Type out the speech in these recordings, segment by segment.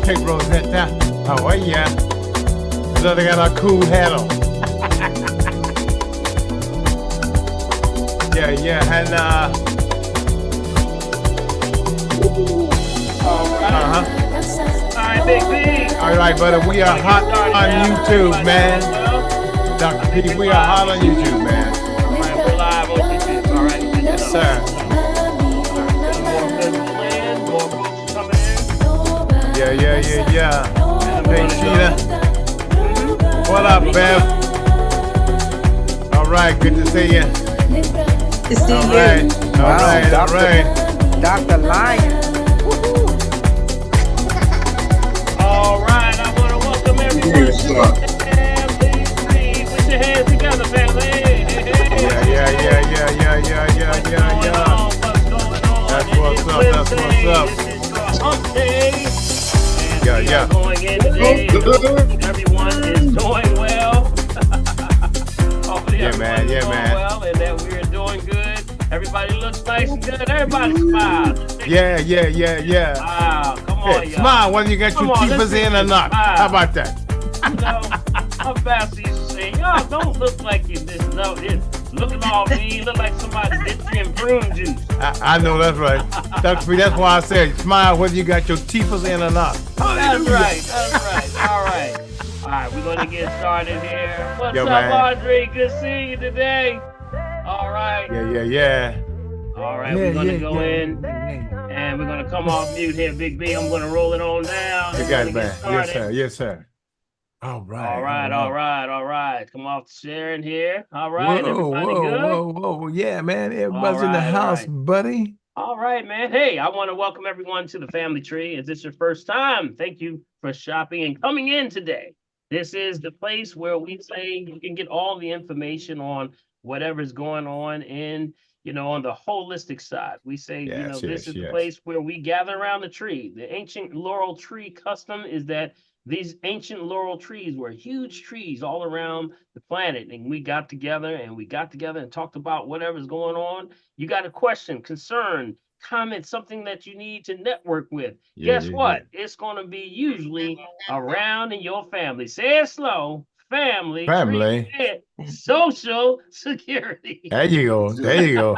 Take Rosetta. Oh, yeah. So they got a cool hat on. And All right, Big B. all right, brother, we are hot on YouTube, man. Dr. P, we are hot on YouTube, man. All right, we're live on YouTube. All right. Yes, sir. More physical in, more folks coming in. Yeah. Hey, Sheena. What up, Bev? All right, good to see you. To see All you. right, all right. Dr. Lion. All right, I want to welcome everyone to the Family Tree. Put your hands together, family. Yeah. What's going on? That's what's up, that's what's up. This is your hump day. And Yeah, we yeah. are going in today. Everyone is doing well. Hopefully Yeah, man, everyone's yeah, doing man. well and that we're doing good. Everybody looks nice and good. Everybody smiles. Yeah. Wow, come on, Hey, y'all. smile whether you got Come your on, teeth let's in see or you not. smile. How about that? You know, I'm fast used to say, y'all don't look like you just know it. Looking all mean, look like somebody dipped you in prune juice. I know that's right. That's why I said smile whether you got your teeth in or not. That's right. All right, we're gonna get started here. What's Yo, up, man. Audrey? Good seeing you today. All right. Yeah. All right, we're gonna go in and we're gonna come off mute here, Big B. I'm gonna roll it on down. You We're got gonna it, get man. started. Yes, sir. All right. All right. Come off sharing here. All right, everybody good? Whoa. Yeah, man. Everybody's All in the right, house, buddy. All right, man. Hey, I want to welcome everyone to the Family Tree. Is this your first time? Thank you for shopping and coming in today. This is the place where we say you can get all the information on whatever's going on in, on the holistic side. We say, Yes, this is the yes. place where we gather around the tree. The ancient laurel tree custom is that these ancient laurel trees were huge trees all around the planet. And we got together and talked about whatever's going on. You got a question, concern, comment, something that you need to network with. Guess what? It's going to be usually around in your family. Say it slow. Family. Family. Social security. There you go.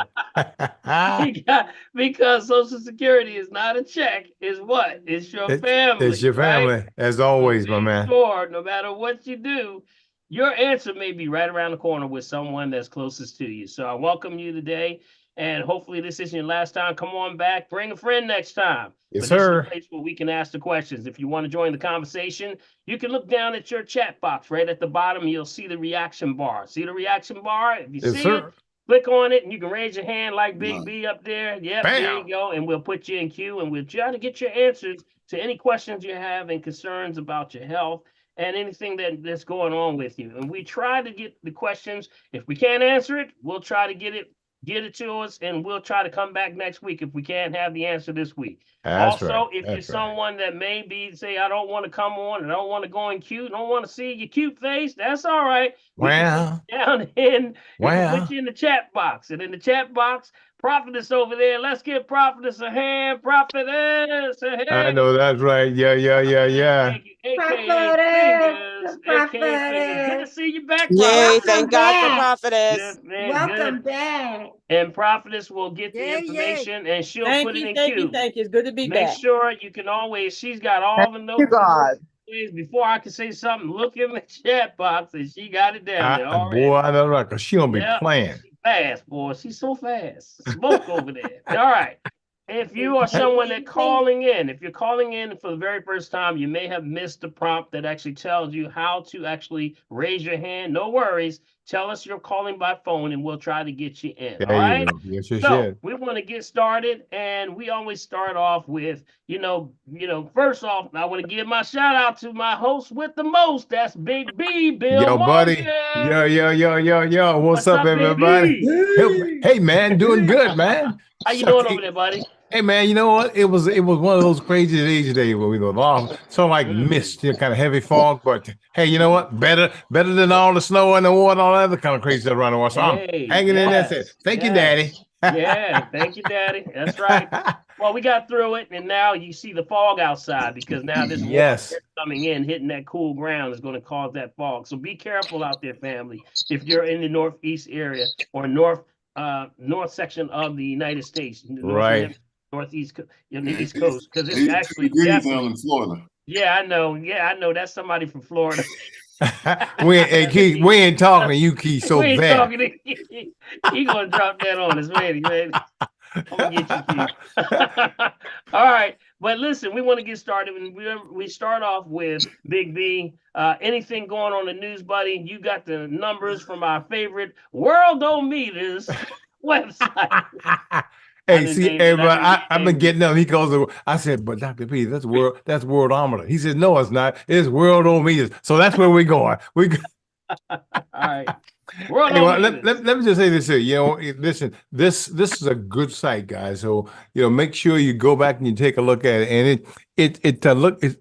Because Social Security is not a check. It's what? It's your family. It's your family, right? as always, So my make man. sure, no matter what you do, your answer may be right around the corner with someone that's closest to you. So I welcome you today. And hopefully this isn't your last time. Come on back. Bring a friend next time. Yes, But sir. This is a place where we can ask the questions. If you want to join the conversation, you can look down at your chat box right at the bottom. You'll see the reaction bar. See the reaction bar? If you Yes, see sir. it, click on it and you can raise your hand like Big B up there. Yep, there Bam. you go. And we'll put you in queue and we'll try to get your answers to any questions you have and concerns about your health and anything that's going on with you. And we try to get the questions. If we can't answer it, we'll try to get it to us, and we'll try to come back next week if we can't have the answer this week. That's Also, right. if That's you're someone that say, I don't want to come on and I don't want to go in cute, don't want to see your cute face, that's all right. We can put you down in, we can put you in the chat box. And in the chat box, Prophetess over there. Let's give Prophetess a hand. Prophetess a hand. I know that's right. Yeah. Thank you. AKA Fingers. Good to see you back, Yay, Prophetess. thank God for Prophetess. Yes, man, Welcome good. back. And Prophetess will get the Yay. information and she'll Thank put it you, in thank queue. you, thank you. It's good to be Make back. sure you can always, she's got all the notes. God. Before I can say something, look in the chat box and she got it down there already. Boy, I know right, 'cause she don't be Yep. playing. Fast, boy. She's so fast. Smoke over there. All right. If you are someone that calling in, if you're calling in for the very first time, you may have missed the prompt that actually tells you how to actually raise your hand. No worries. Tell us you're calling by phone and we'll try to get you in. All There you right. go. Yes, you So should. we want to get started, and we always start off with, first off, I want to give my shout out to my host with the most. That's Big B, Bill Yo, buddy. Morgan. Yo. What's up, Big everybody? B? Hey, man, doing good, man. How you doing over there, buddy? Hey, man, you know what? It was one of those crazy days today where we were long, so like mist, kind of heavy fog. But hey, you know what? Better than all the snow and the water and all that other kind of crazy stuff around the world. So I'm hanging in there. Saying, Thank you, Daddy. Yeah, thank you, Daddy. That's right. Well, we got through it, and now you see the fog outside because now this Yes. water coming in, hitting that cool ground is going to cause that fog. So be careful out there, family. If you're in the northeast area or north section of the United States, Right. northeast, the East Coast, because it's It's actually definitely in Florida. Yeah, I know. Yeah, I know. That's somebody from Florida. Hey, Keith, we ain't talking to you, Keith. So we ain't bad. talking to he gonna drop that on us, man. I'm gonna get you, Keith. All right, but listen, we want to get started, and we start off with Big B. Anything going on in the news, buddy? You got the numbers from our favorite Worldometers website. Hey, see, but I've been getting up. He goes, I said, but Dr. P, that's worldometer. He said, no, it's not. It's worldometers. So that's where we're going. All right. Anyway, let me just say this here. Listen, this is a good site, guys. So make sure you go back and you take a look at it. And it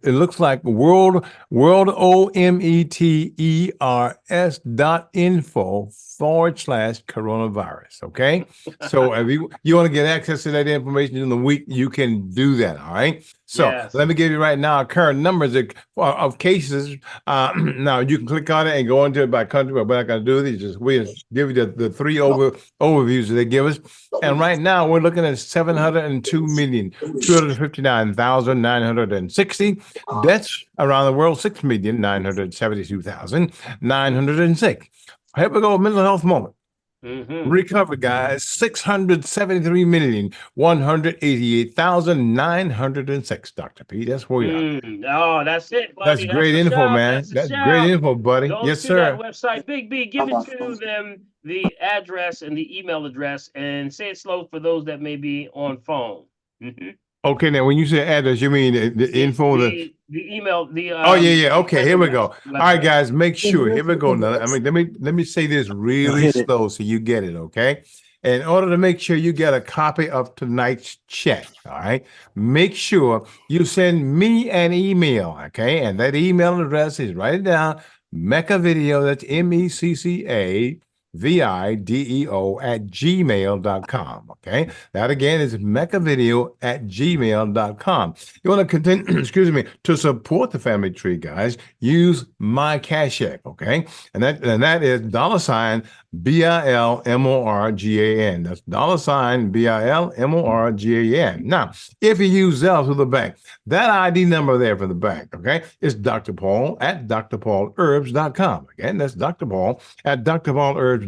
looks like worldometers.info/coronavirus. Okay, so if you want to get access to that information in the week, you can do that. All right. So let me give you right now current numbers of cases. Now you can click on it and go into it by country. But we're not going to do this. We just give you the three overviews that they give us. And right now we're looking at 702,259,960 deaths around the world. 6,972,906. Here we go. Mental health moment. Recovered, guys. 673,188,906. Dr. P, that's where you are. Oh, that's it, buddy. That's great info, man. That's great info, buddy. Yes, sir. That website, Big B. Give it to them, the address and the email address, and say it slow for those that may be on phone. Okay, now when you say address, you mean the info, the email, the oh yeah. Okay, here we go. All right, guys, make sure. Here we go. Now, I mean, let me say this really slow so you get it. Okay. In order to make sure you get a copy of tonight's check, all right, make sure you send me an email. Okay, and that email address is write it down. Mecca Video. That's MECCA. VIDEO at gmail.com. Okay. That again is meccavideo at gmail.com. You want to continue, to support the family tree, guys, use my Cash App. Okay. And that is $BILMORGAN. That's $BILMORGAN. Now, if you use Zelle through the bank, that ID number there for the bank, okay, is Dr. Paul at drpaulherbs.com. Again, that's Dr. Paul at drpaulherbs.com.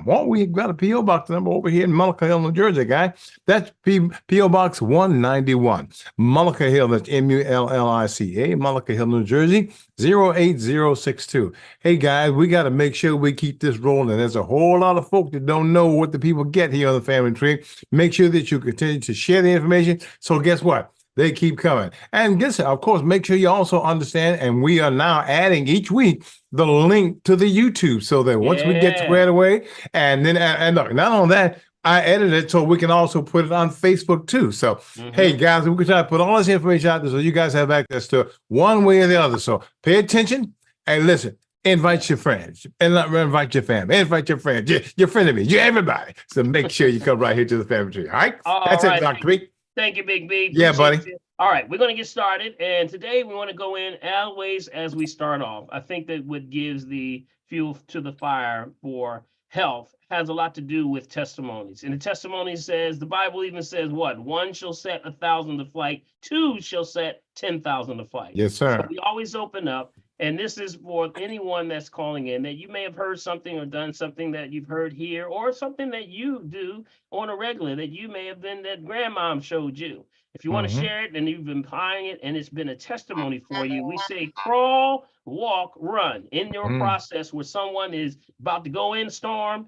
Well, we got a P.O. Box number over here in Mullica Hill, New Jersey, guys. That's P.O. Box 191. Mullica Hill, that's MULLICA, Mullica Hill, New Jersey, 08062. Hey, guys, we got to make sure we keep this rolling. There's a whole lot of folk that don't know what the people get here on the family tree. Make sure that you continue to share the information. So guess what? They keep coming. And guess, of course, make sure you also understand, and we are now adding each week the link to the YouTube so that once we get squared away, and then, and look, not only that, I edited it so we can also put it on Facebook too. So, hey, guys, we can try to put all this information out there so you guys have access to it one way or the other. So pay attention and listen. Invite your friends, and invite your family, invite your friends, your frenemies, everybody. So make sure you come right here to the family tree. All right? That's it, Dr. B. Thank you, Big B. Yeah, buddy. All right, we're going to get started. And today we want to go in always as we start off. I think that what gives the fuel to the fire for health has a lot to do with testimonies. And the testimony says, the Bible even says what? 1 shall set 1,000 to flight, 2 shall set 10,000 to flight. Yes, sir. So we always open up And this is for anyone that's calling in that you may have heard something or done something that you've heard here, or something that you do on a regular that you may have been that grandmom showed you. If you want to Mhm. share it and you've been applying it and it's been a testimony for you, we say crawl, walk, run in your Mm. process where someone is about to go in a storm,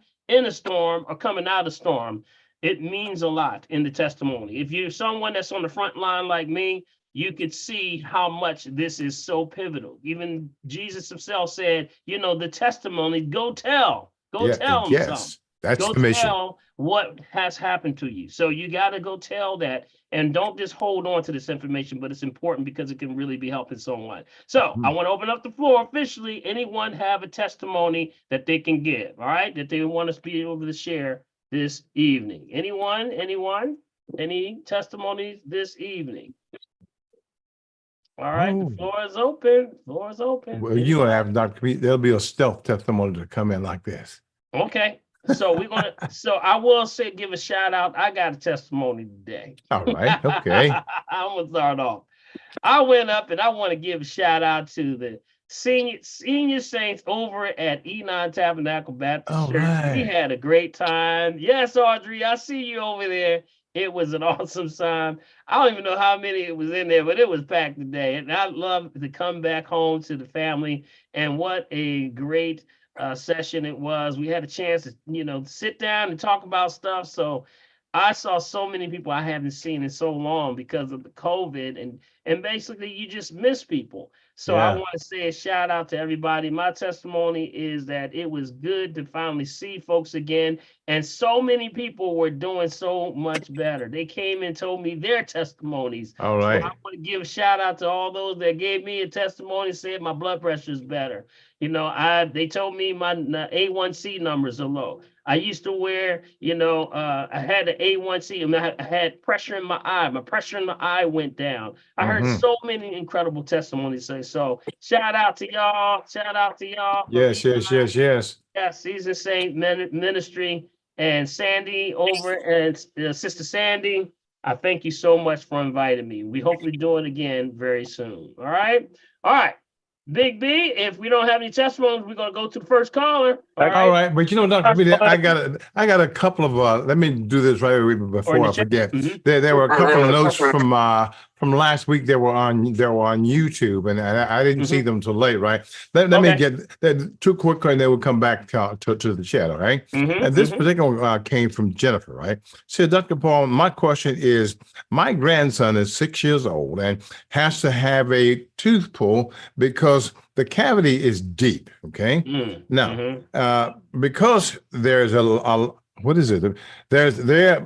or coming out of a storm. It means a lot in the testimony. If you're someone that's on the front line like me, you could see how much this is so pivotal. Even Jesus himself said, the testimony, go tell them something. Yes, that's Go the mission. tell what has happened to you. So you got to go tell that, and don't just hold on to this information, but it's important because it can really be helping someone. So I want to open up the floor officially. Anyone have a testimony that they can give, all right, that they want us to be able to share this evening? Anyone? Any testimonies this evening? All right, Oh. the floor is open. Well, you don't have Dr. Pete. There'll be a stealth testimony to come in like this. Okay. So so I will give a shout out. I got a testimony today. All right. Okay. I'm gonna start off. I went up and I want to give a shout out to the senior saints over at Enon Tabernacle Baptist All Church. We right. had a great time. Yes, Audrey, I see you over there. It was an awesome time. I don't even know how many it was in there, but it was packed today. And I love to come back home to the family. And what a great session it was. We had a chance to, sit down and talk about stuff. So I saw so many people I haven't seen in so long because of the COVID, and basically you just miss people. So I Yeah. want to say a shout out to everybody. My testimony is that it was good to finally see folks again. And so many people were doing so much better. They came and told me their testimonies. All So right. I want to give a shout out to all those that gave me a testimony, said my blood pressure is better. They told me my A1C numbers are low. I used to wear, I had an A1C, and I had pressure in my eye. My pressure in the eye went down. I heard Mhm. so many incredible testimonies. So shout out to y'all. Yes, yes, yes, yes. Yeah, Season Saint Ministry and Sandy over and Sister Sandy. I thank you so much for inviting me. We hopefully do it again very soon. All right. Big B, if we don't have any testimonies, we're gonna go to the first caller. All All right. right. But Dr. Pete, I got a couple of let me do this right away before I forget. Mhm. There were a couple of notes from last week that were on YouTube, and I didn't see them till late, right? Let me Okay. get that too quick, and then we'll come back to the chat, all right? Mhm, And this mhm. particular came from Jennifer, right? Said, Dr. Paul, my question is, my grandson is 6 years old and has to have a tooth pulled because the cavity is deep. Okay. Mm, Now, mhm. because there's a what is it? There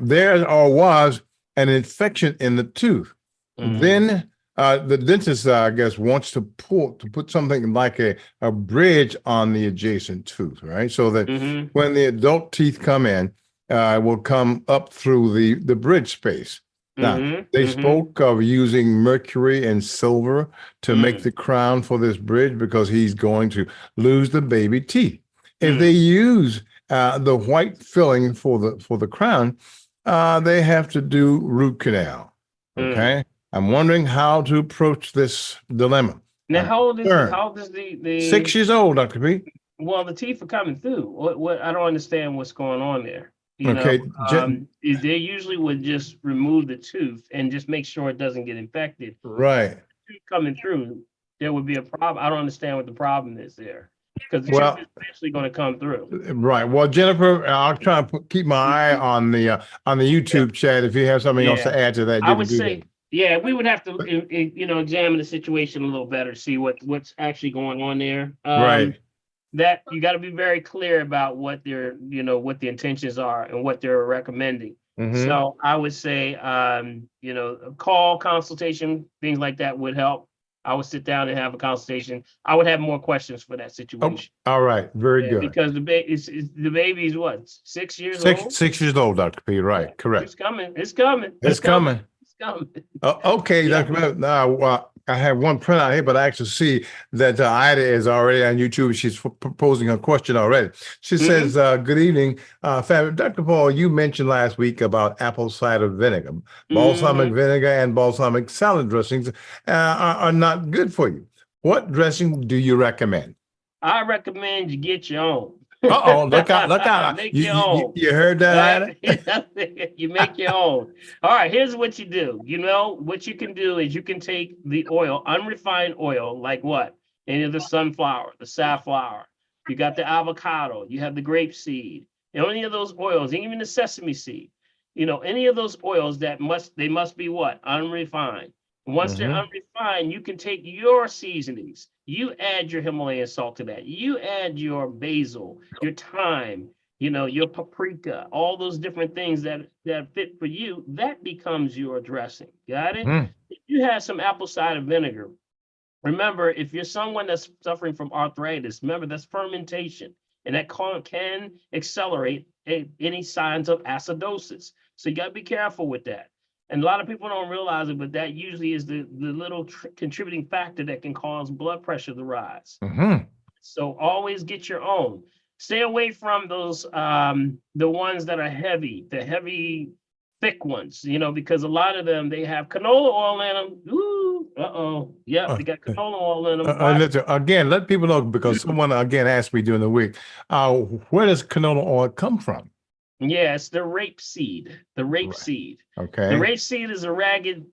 was an infection in the tooth. Mhm. Then the dentist, I guess, wants to put something like a bridge on the adjacent tooth, right? So that Mhm. when the adult teeth come in, it will come up through the bridge space. Now, Mhm, they mhm. spoke of using mercury and silver to make Mm. the crown for this bridge because he's going to lose the baby teeth. If Mm. they use the white filling for the crown, they have to do root canal. Mm. Okay. I'm wondering how to approach this dilemma. Now, I'm how old is concerned. the 6 years old, Dr. P. Well, the teeth are coming through. What I don't understand what's going on there. Okay, They usually would just remove the tooth and just make sure it doesn't get infected. Right. Tooth coming through, there would be a problem. I don't understand what the problem is there, because the Well- tooth is eventually going to come through. Right. Well, Jennifer, I'll try to keep my eye on the YouTube chat. If you have something else Yeah. to add to that, I you would can do say, yeah, we would have to, examine the situation a little better, see what's actually going on there. that. Right. That you got to be very clear about what what the intentions are and what they're recommending. Mhm. So I would say, a call, consultation, things like that would help. I would sit down and have a consultation. I would have more questions for that Oh, situation. all right. Very Yeah, good. because the baby's what, 6 years Six old? 6 years old, Dr. P. Right. It's Correct. coming. It's coming. It's coming. It's coming. Okay, Yeah. Dr. P. Now, I have one printout here, but I actually see that Ida is already on YouTube. She's proposing a question already. She says, good evening. Dr. Paul, you mentioned last week about apple cider vinegar. Balsamic Mhm. vinegar and balsamic salad dressings are not good for you. What dressing do you recommend? I recommend you get your own. Uh-oh, look out, look out. Make You, your you, own. you heard that, Adam? Right? You make your own. All right, here's what you do. You know, what you can do is you can take the oil, unrefined oil, like what? Any of the sunflower, the safflower, you got the avocado, you have the grape seed, and any of those oils, and even the sesame seed, any of those oils they must be what? Unrefined. Once they're Mhm. unrefined, you can take your seasonings. You add your Himalayan salt to that. You add your basil, your thyme, your paprika, all those different things that fit for you. That becomes your dressing. Got it? Mhm. If you have some apple cider vinegar, remember, if you're someone that's suffering from arthritis, remember that's fermentation, and that can accelerate any signs of acidosis. So you got to be careful with that. And a lot of people don't realize it, but that usually is the little contributing factor that can cause blood pressure to rise. Mhm. So always get your own. Stay away from those the ones that are heavy, the heavy, thick ones, because a lot of them they have canola oil in them. Ooh, yep, Uh, they got canola oil in them. listen, again, let people know because someone again asked me during the week, where does canola oil come from? Yeah, it's the rape seed. The rape Right. seed. The Okay. rape seed is a ragged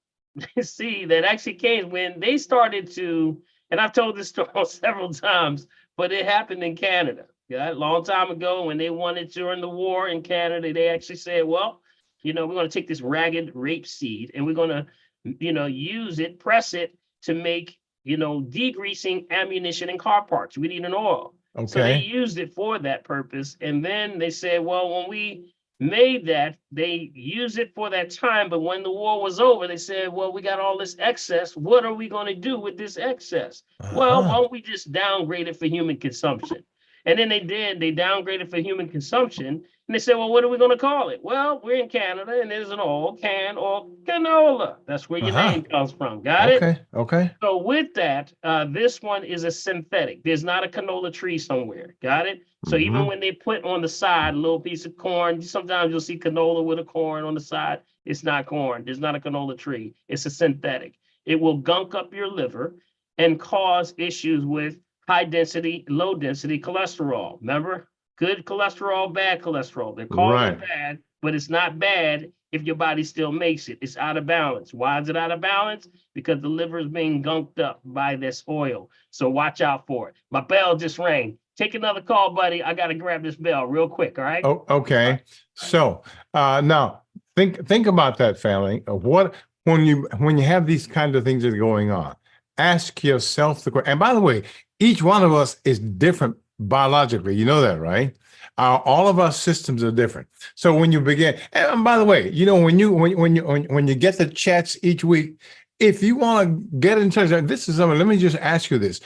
seed that actually came when they started to, and I've told this story several times, but it happened in Canada. Yeah, a long time ago when they wanted during the war in Canada, they actually said, well, we're going to take this ragged rape seed and we're going to, use it, press it to make, degreasing ammunition and car parts. We need an oil. So they Okay. used it for that purpose. And then they said, well, when we made that, they used it for that time. But when the war was over, they said, well, we got all this excess. What are we going to do with this excess? Well, why Uh-huh. don't we just downgrade it for human consumption? And then they downgraded for human consumption. And they said, well, what are we going to call it? Well, we're in Canada and there's an oil can or canola. That's where your Uh-huh. name comes from. Got it? Okay. Okay. So with that, this one is a synthetic. There's not a canola tree somewhere. Got it? So even Mhm. when they put on the side a little piece of corn, sometimes you'll see canola with a corn on the side. It's not corn. There's not a canola tree. It's a synthetic. It will gunk up your liver and cause issues with high density, low density cholesterol. Remember? Good cholesterol, bad cholesterol. They're calling Right. it bad, but it's not bad if your body still makes it. It's out of balance. Why is it out of balance? Because the liver is being gunked up by this oil. So watch out for it. My bell just rang. Take another call, buddy. I got to grab this bell real quick. All right. Oh, okay. So now think about that, family. What when you have these kinds of things that are going on, ask yourself the question. And by the way, each one of us is different biologically. You know that, right? All of our systems are different. So when you begin, and by the way, when you get the chats each week, if you want to get in touch, this is something. Let me just ask you this: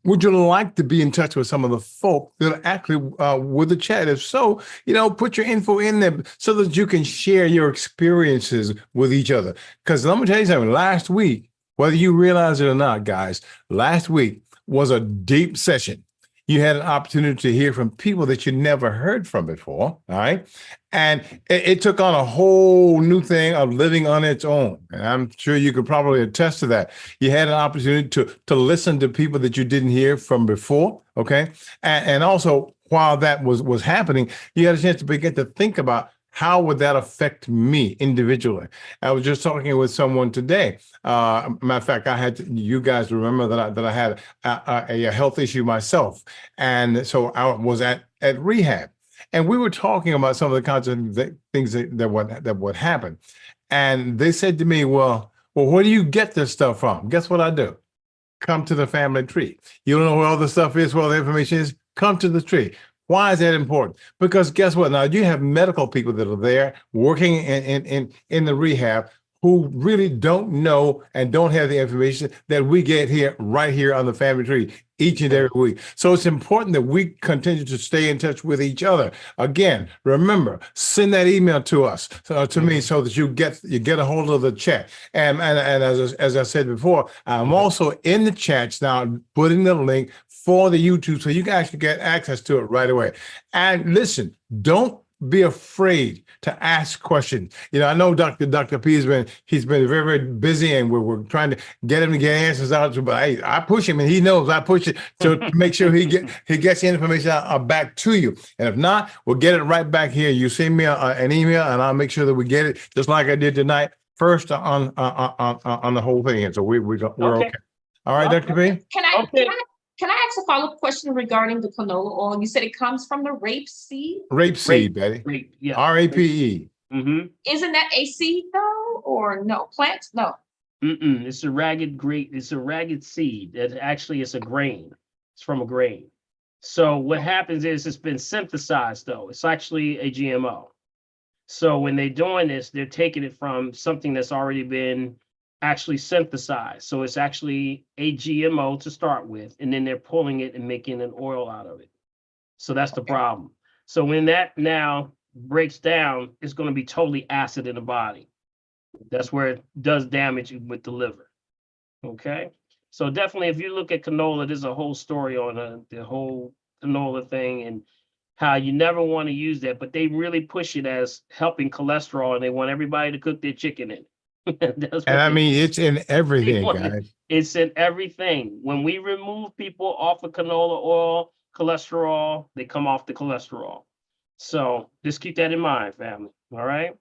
would you like to be in touch with some of the folk that are actually with the chat? If so, put your info in there so that you can share your experiences with each other. Because let me tell you something. Last week, whether you realize it or not, guys, last week was a deep session. You had an opportunity to hear from people that you never heard from before. All right. And it took on a whole new thing of living on its own. And I'm sure you could probably attest to that. You had an opportunity to listen to people that you didn't hear from before. Okay. And also, while that was happening, you had a chance to begin to think about how would that affect me individually? I was just talking with someone today. Matter of fact, you guys remember that I had a health issue myself, and so I was at rehab, and we were talking about some of the kinds of things that would happen, and they said to me, "Well, where do you get this stuff from?" Guess what I do? Come to the family tree. You don't know where all the stuff is, where all the information is? Come to the tree. Why is that important? Because guess what? Now you have medical people that are there working in the rehab who really don't know and don't have the information that we get here right here on the family tree each and every week. So it's important that we continue to stay in touch with each other. Again, remember, send that email to us, to me, so that you get a hold of the chat. And as I said before, I'm also in the chats now, putting the link for the YouTube so you can actually get access to it right away. And listen, don't be afraid to ask questions. You know, I know Dr. P he's been very, very busy, and we're trying to get him to get answers out to, but I push him, and he knows I push it to make sure he gets the information back to you. And if not, we'll get it right back here. You send me an email, and I'll make sure that we get it just like I did tonight, first on the whole thing. And so we're okay. All right, Dr. P. Can I ask a follow-up question regarding the canola oil? You said it comes from the rapeseed? Rapeseed, Betty. Rape, yeah. RAPE. Mm-hmm. Isn't that a seed though, or no? Plant? No. It's a ragged grape. It's a ragged seed. That actually is a grain. It's from a grain. So what happens is it's been synthesized though. It's actually a GMO. So when they're doing this, they're taking it from something that's already been actually synthesized. So it's actually a GMO to start with, and then they're pulling it and making an oil out of it. So that's the problem. So when that now breaks down, it's going to be totally acid in the body. That's where it does damage with the liver. Okay. So definitely, if you look at canola, there's a whole story on the whole canola thing and how you never want to use that, but they really push it as helping cholesterol, and they want everybody to cook their chicken in it. And I mean, it's in everything, guys. It's in everything. When we remove people off of canola oil, cholesterol, they come off the cholesterol. So just keep that in mind, family. All right.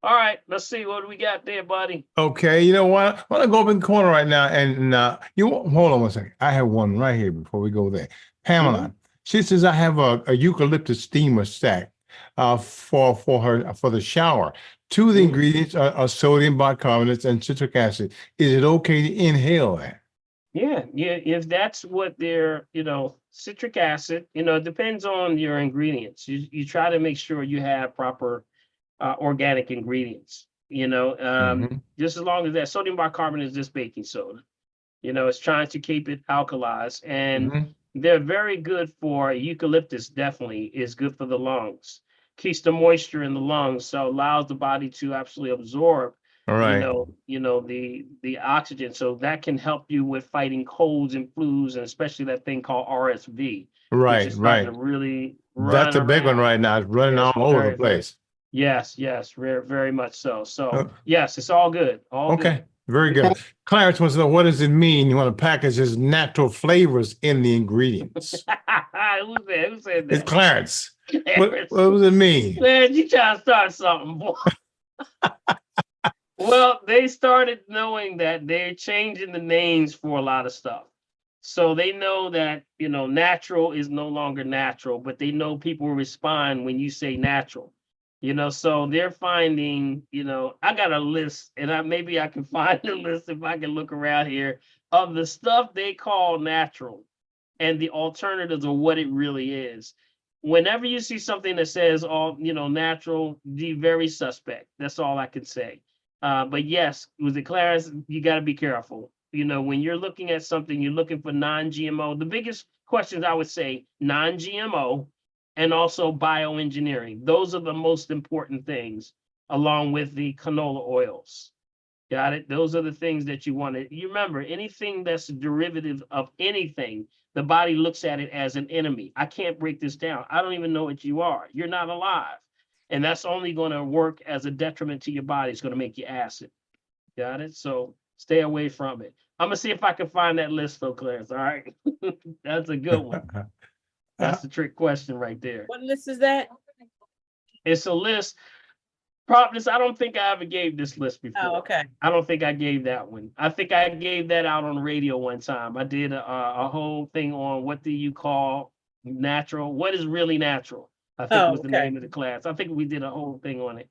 All right. Let's see. What do we got there, buddy? Okay. You know what? I want to go up in the corner right now. And hold on one second. I have one right here before we go there. Pamela, she says, I have a eucalyptus steamer stack for the shower. Two of the ingredients are sodium bicarbonates and citric acid. Is it okay to inhale that? Yeah. If that's what they're, citric acid, it depends on your ingredients. You try to make sure you have proper organic ingredients, just as long as that sodium bicarbonate is just baking soda. It's trying to keep it alkalized, and they're very good for eucalyptus. Definitely is good for the lungs. Keeps the moisture in the lungs, so allows the body to absolutely absorb, the oxygen. So that can help you with fighting colds and flus, and especially that thing called RSV. Right. Really, that's a big one right now. It's running all over the place. Yes, very much so. So yes, it's all good. Okay. Very good. Clarence wants to know, what does it mean? You want to package as natural flavors in the ingredients? Who said that? It's Clarence. What does it mean? Man, you trying to start something, boy. Well, they started knowing that they're changing the names for a lot of stuff. So they know that, natural is no longer natural, but they know people respond when you say natural. So they're finding, I got a list, and maybe I can find a list if I can look around here of the stuff they call natural and the alternatives of what it really is. Whenever you see something that says natural, be very suspect. That's all I can say. But yes, with the Clarence, you got to be careful. When you're looking at something, you're looking for non-GMO. The biggest questions I would say, non-GMO, and also bioengineering. Those are the most important things, along with the canola oils. Got it? Those are the things that you want to. You remember, anything that's a derivative of anything, the body looks at it as an enemy. I can't break this down. I don't even know what you are. You're not alive. And that's only going to work as a detriment to your body. It's going to make you acid. Got it? So stay away from it. I'm going to see if I can find that list, though, Clarence. All right. That's a good one. That's the trick question right there. What list is that? It's a list. Prophetess, I don't think I ever gave this list before. Oh, okay. I don't think I gave that one. I think I gave that out on the radio one time. I did a whole thing on what do you call natural? What is really natural? I think was the name of the class. I think we did a whole thing on it.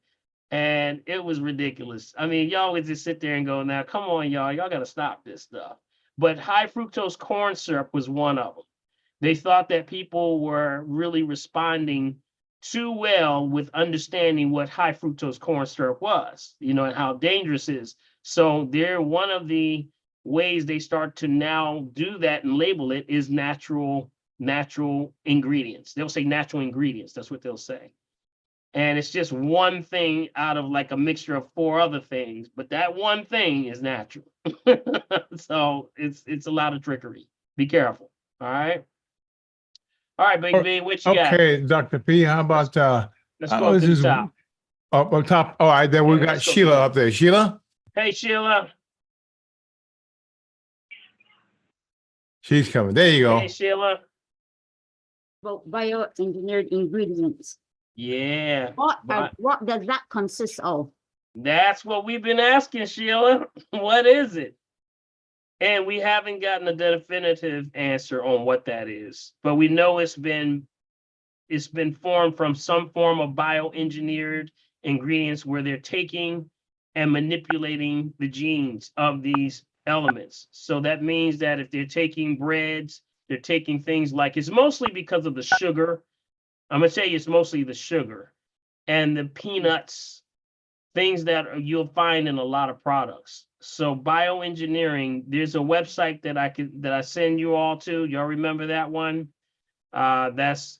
And it was ridiculous. I mean, y'all would just sit there and go, now, come on, y'all got to stop this stuff. But high fructose corn syrup was one of them. They thought that people were really responding too well with understanding what high fructose corn syrup was, and how dangerous it is. So they're one of the ways they start to now do that and label it is natural ingredients. They'll say natural ingredients. That's what they'll say. And it's just one thing out of like a mixture of 4 other things, but that one thing is natural. So it's a lot of trickery. Be careful. All right. All right, Big B, what you got? Okay, Dr. P, how about Let's Oh, go this to the is top. up on top. All right, then we Yeah, got let's go Sheila through it. up there. Sheila, Hey, Sheila. she's coming. There you go. Hey, Sheila. About bioengineered ingredients. Yeah. What does that consist of? That's what we've been asking, Sheila. What is it? And we haven't gotten a definitive answer on what that is, but we know it's been formed from some form of bioengineered ingredients where they're taking and manipulating the genes of these elements. So that means that if they're taking breads, they're taking things like, it's mostly because of the sugar. I'm gonna tell you, it's mostly the sugar and the peanuts, things that you'll find in a lot of products. So bioengineering, there's a website that I send you all to. Y'all remember that one? That's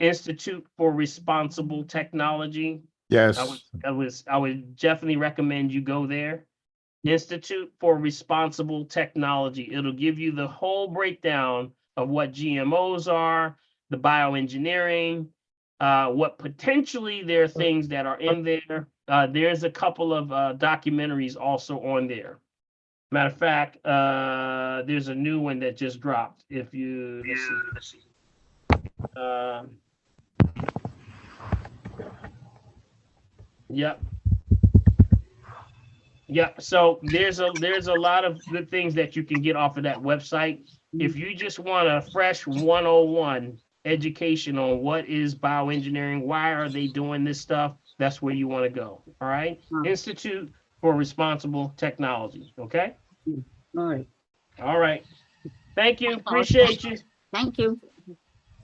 Institute for Responsible Technology. Yes. I would definitely recommend you go there. Institute for Responsible Technology. It'll give you the whole breakdown of what GMOs are, the bioengineering, what potentially there are things that are in there. There's a couple of documentaries also on there. Matter of fact, there's a new one that just dropped. If you let's see. Yep. Yep. So there's a lot of good things that you can get off of that website. If you just want a fresh 101 education on what is bioengineering, why are they doing this stuff, that's where you want to go. All right. Institute for Responsible Technology. Okay. All right. All right. Thank you. Appreciate you. Thank you.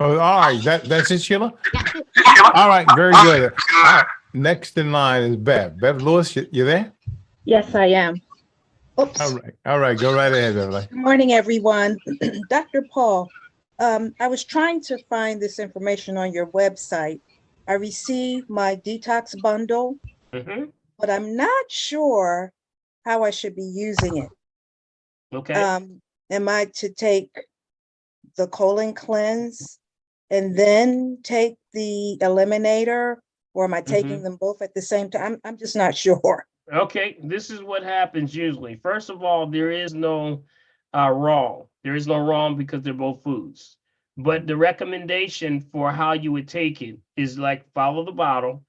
Oh, all right. That's it, Sheila. That's it. All right. Very good. All right. Next in line is Bev. Bev Lewis, you there? Yes, I am. Oops. All right. All right. Go right ahead, Beverly. Good morning, everyone. Dr. Paul, I was trying to find this information on your website. I received my detox bundle, Mm-hmm. but I'm not sure how I should be using it. Okay. Am I to take the colon cleanse and then take the eliminator, or am I taking them both at the same time? I'm just not sure. Okay, this is what happens usually. First of all, there is no wrong. There is no wrong because they're both foods. But the recommendation for how you would take it is like follow the bottle,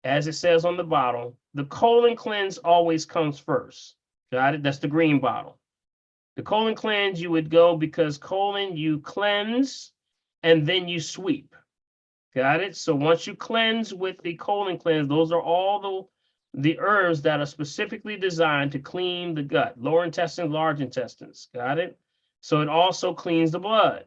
as it says on the bottle. The colon cleanse always comes first. Got it? That's the green bottle. The colon cleanse, you would go because colon, you cleanse and then you sweep. Got it? So once you cleanse with the colon cleanse, those are all the herbs that are specifically designed to clean the gut, lower intestines, large intestines. Got it? So it also cleans the blood.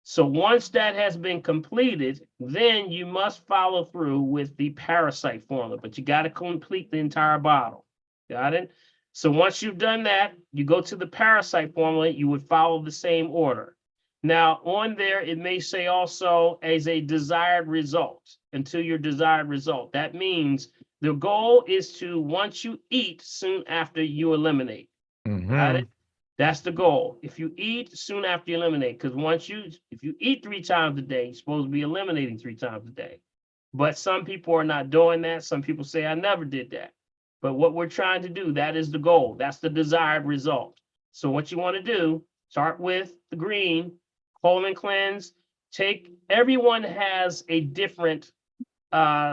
So once that has been completed, then you must follow through with the parasite formula, but you got to complete the entire bottle. Got it? So once you've done that, you go to the parasite formula, you would follow the same order. Now on there, it may say also as a desired result, until your desired result. That means the goal is to, once you eat, soon after you eliminate. Got it? That's the goal. If you eat, soon after you eliminate, because if you eat 3 times a day, you're supposed to be eliminating 3 times a day. But some people are not doing that. Some people say, I never did that. But what we're trying to do, that is the goal. That's the desired result. So what you want to do, start with the green, colon cleanse. Everyone has a different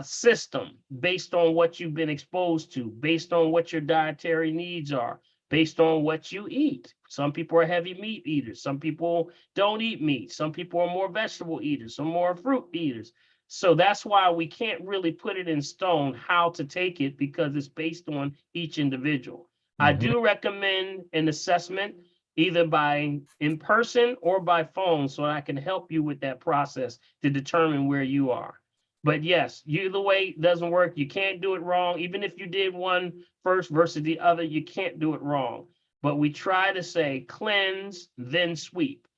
system based on what you've been exposed to, based on what your dietary needs are, based on what you eat. Some people are heavy meat eaters. Some people don't eat meat. Some people are more vegetable eaters, some more fruit eaters. So that's why we can't really put it in stone how to take it, because it's based on each individual. I do recommend an assessment either by in person or by phone, so I can help you with that process to determine where you are. But yes, either way doesn't work. You can't do it wrong. Even if you did one first versus the other, you can't do it wrong. But we try to say cleanse, then sweep.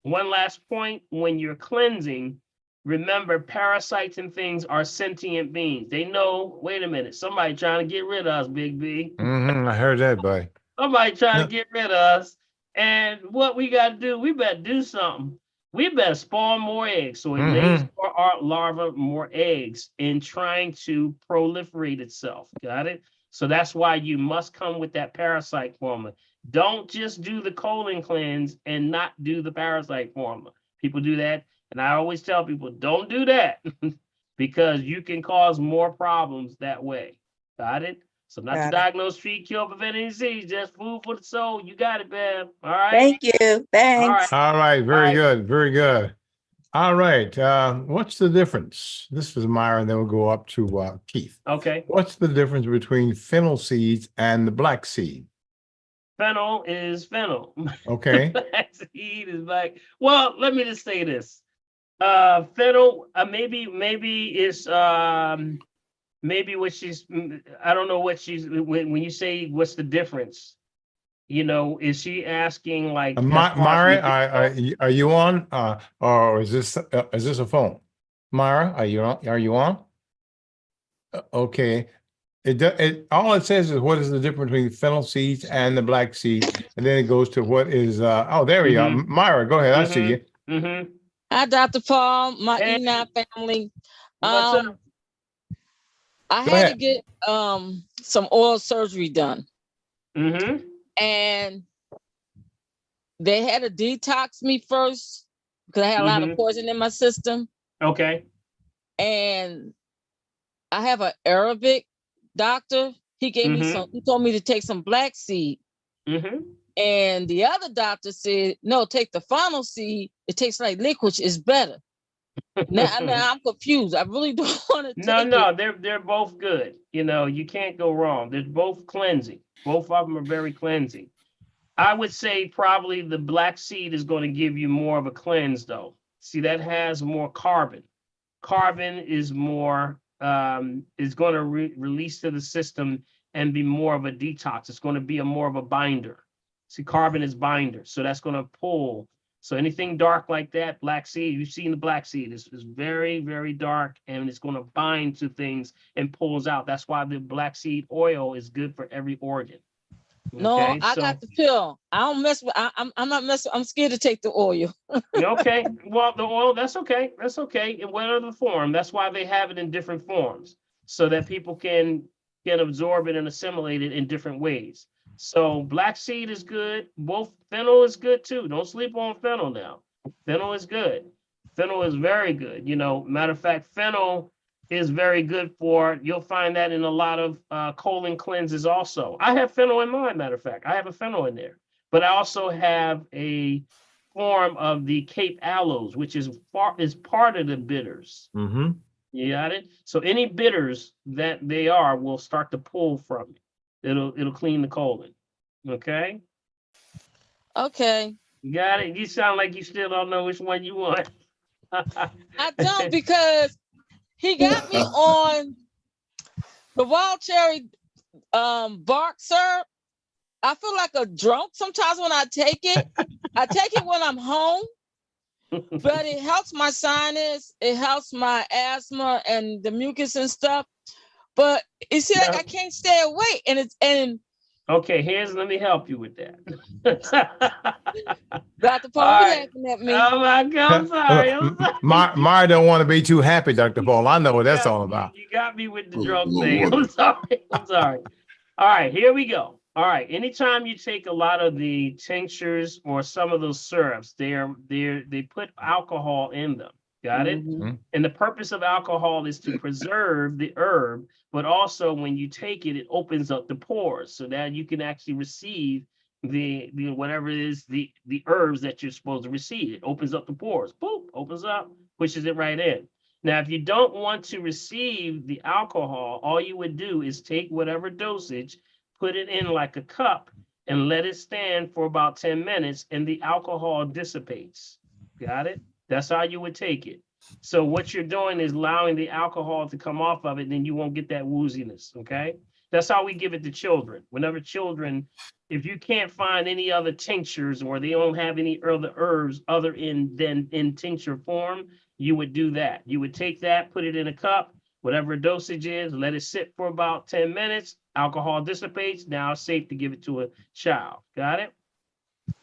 One last point, when you're cleansing, remember parasites and things are sentient beings. They know, wait a minute, somebody trying to get rid of us, Big B. I heard that, buddy. Somebody trying to get rid of us. And what we got to do, we better do something. we better spawn more eggs. So it lays more larvae, more eggs in trying to proliferate itself. Got it? So that's why you must come with that parasite formula. Don't just do the colon cleanse and not do the parasite formula. People do that. And I always tell people, don't do that because you can cause more problems that way. Got it? So not to Got it. diagnose, treat, cure, prevent any disease, just food for the soul. You got it, Bam. All right. Thank you. Thanks. All right, very All right. good, very good. All right, what's the difference? This is Myra, and then we'll go up to Keith. Okay. What's the difference between fennel seeds and the black seed? Fennel is fennel. Okay, Black seed is black. Well, let me just say this. Fennel, maybe it's maybe what she's, I don't know what she's, when you say what's the difference, you know, is she asking like? Myra, are you on? Or is this a phone? Myra, are you on? Are you on? Okay. All it says is what is the difference between fennel seeds and the black seed, and then it goes to what is oh, there we go. Myra, go ahead. I see you. Mm-hmm. Hi, Dr. Paul, my Hey. Enoch family. What's up? I Go had ahead. to get some oral surgery done, Mm-hmm. and they had to detox me first because I had a lot of poison in my system. Okay. And I have an Arabic doctor. He gave me some. He told me to take some black seed. Mm-hmm. And the other doctor said, no, take the funnel seed. It tastes like liquid. It's better. Now I'm confused. I really don't want to take it. They're both good. You know, you can't go wrong. They're both cleansing. Both of them are very cleansing. I would say probably the black seed is going to give you more of a cleanse though. See, that has more carbon. Carbon is more, is going to release to the system and be more of a detox. It's going to be more of a binder. See, carbon is binder. So that's going to pull. So anything dark like that, black seed, you've seen the black seed, is very, very dark and it's going to bind to things and pulls out. That's why the black seed oil is good for every organ. No, Okay, I got the pill. I don't mess with, I'm not messing, I'm scared to take the oil. Okay, well, the oil, that's okay. That's okay. In whatever form, that's why they have it in different forms so that people can absorb it and assimilate it in different ways. So black seed is good. Both fennel is good too. Don't sleep on fennel now. Fennel is good. Fennel is very good. You know, matter of fact, fennel is very good for, you'll find that in a lot of colon cleanses also. I have fennel in mine, matter of fact. I have a fennel in there. But I also have a form of the Cape aloes, which is part of the bitters. Mm-hmm. You got it? So any bitters that they are will start to pull from it. It'll clean the colon. Okay? Okay. You got it? You sound like you still don't know which one you want. I don't, because he got me on the wild cherry bark syrup. I feel like a drunk sometimes when I take it. I take it when I'm home, but it helps my sinus, it helps my asthma and the mucus and stuff. But it seems like I can't stay awake, and Okay, let me help you with that. Dr. Paul, All you right. laughing at me. Oh my God, I'm sorry. I'm sorry. Myra don't want to be too happy, Dr. Paul. I know what that's all about. You got me with the drunk thing. I'm sorry. I'm sorry. All right, here we go. All right. Anytime you take a lot of the tinctures or some of those syrups, they put alcohol in them. Got it? Mhm. And the purpose of alcohol is to preserve the herb, but also when you take it, it opens up the pores so that you can actually receive the whatever it is, the herbs that you're supposed to receive. It opens up the pores. Boop, opens up, pushes it right in. Now, if you don't want to receive the alcohol, all you would do is take whatever dosage, put it in like a cup, and let it stand for about 10 minutes, and the alcohol dissipates. Got it? That's how you would take it. So what you're doing is allowing the alcohol to come off of it, then you won't get that wooziness, okay? That's how we give it to children. Whenever children, if you can't find any other tinctures or they don't have any other herbs other than in tincture form, you would do that. You would take that, put it in a cup, whatever dosage is, let it sit for about 10 minutes, alcohol dissipates, now it's safe to give it to a child. Got it?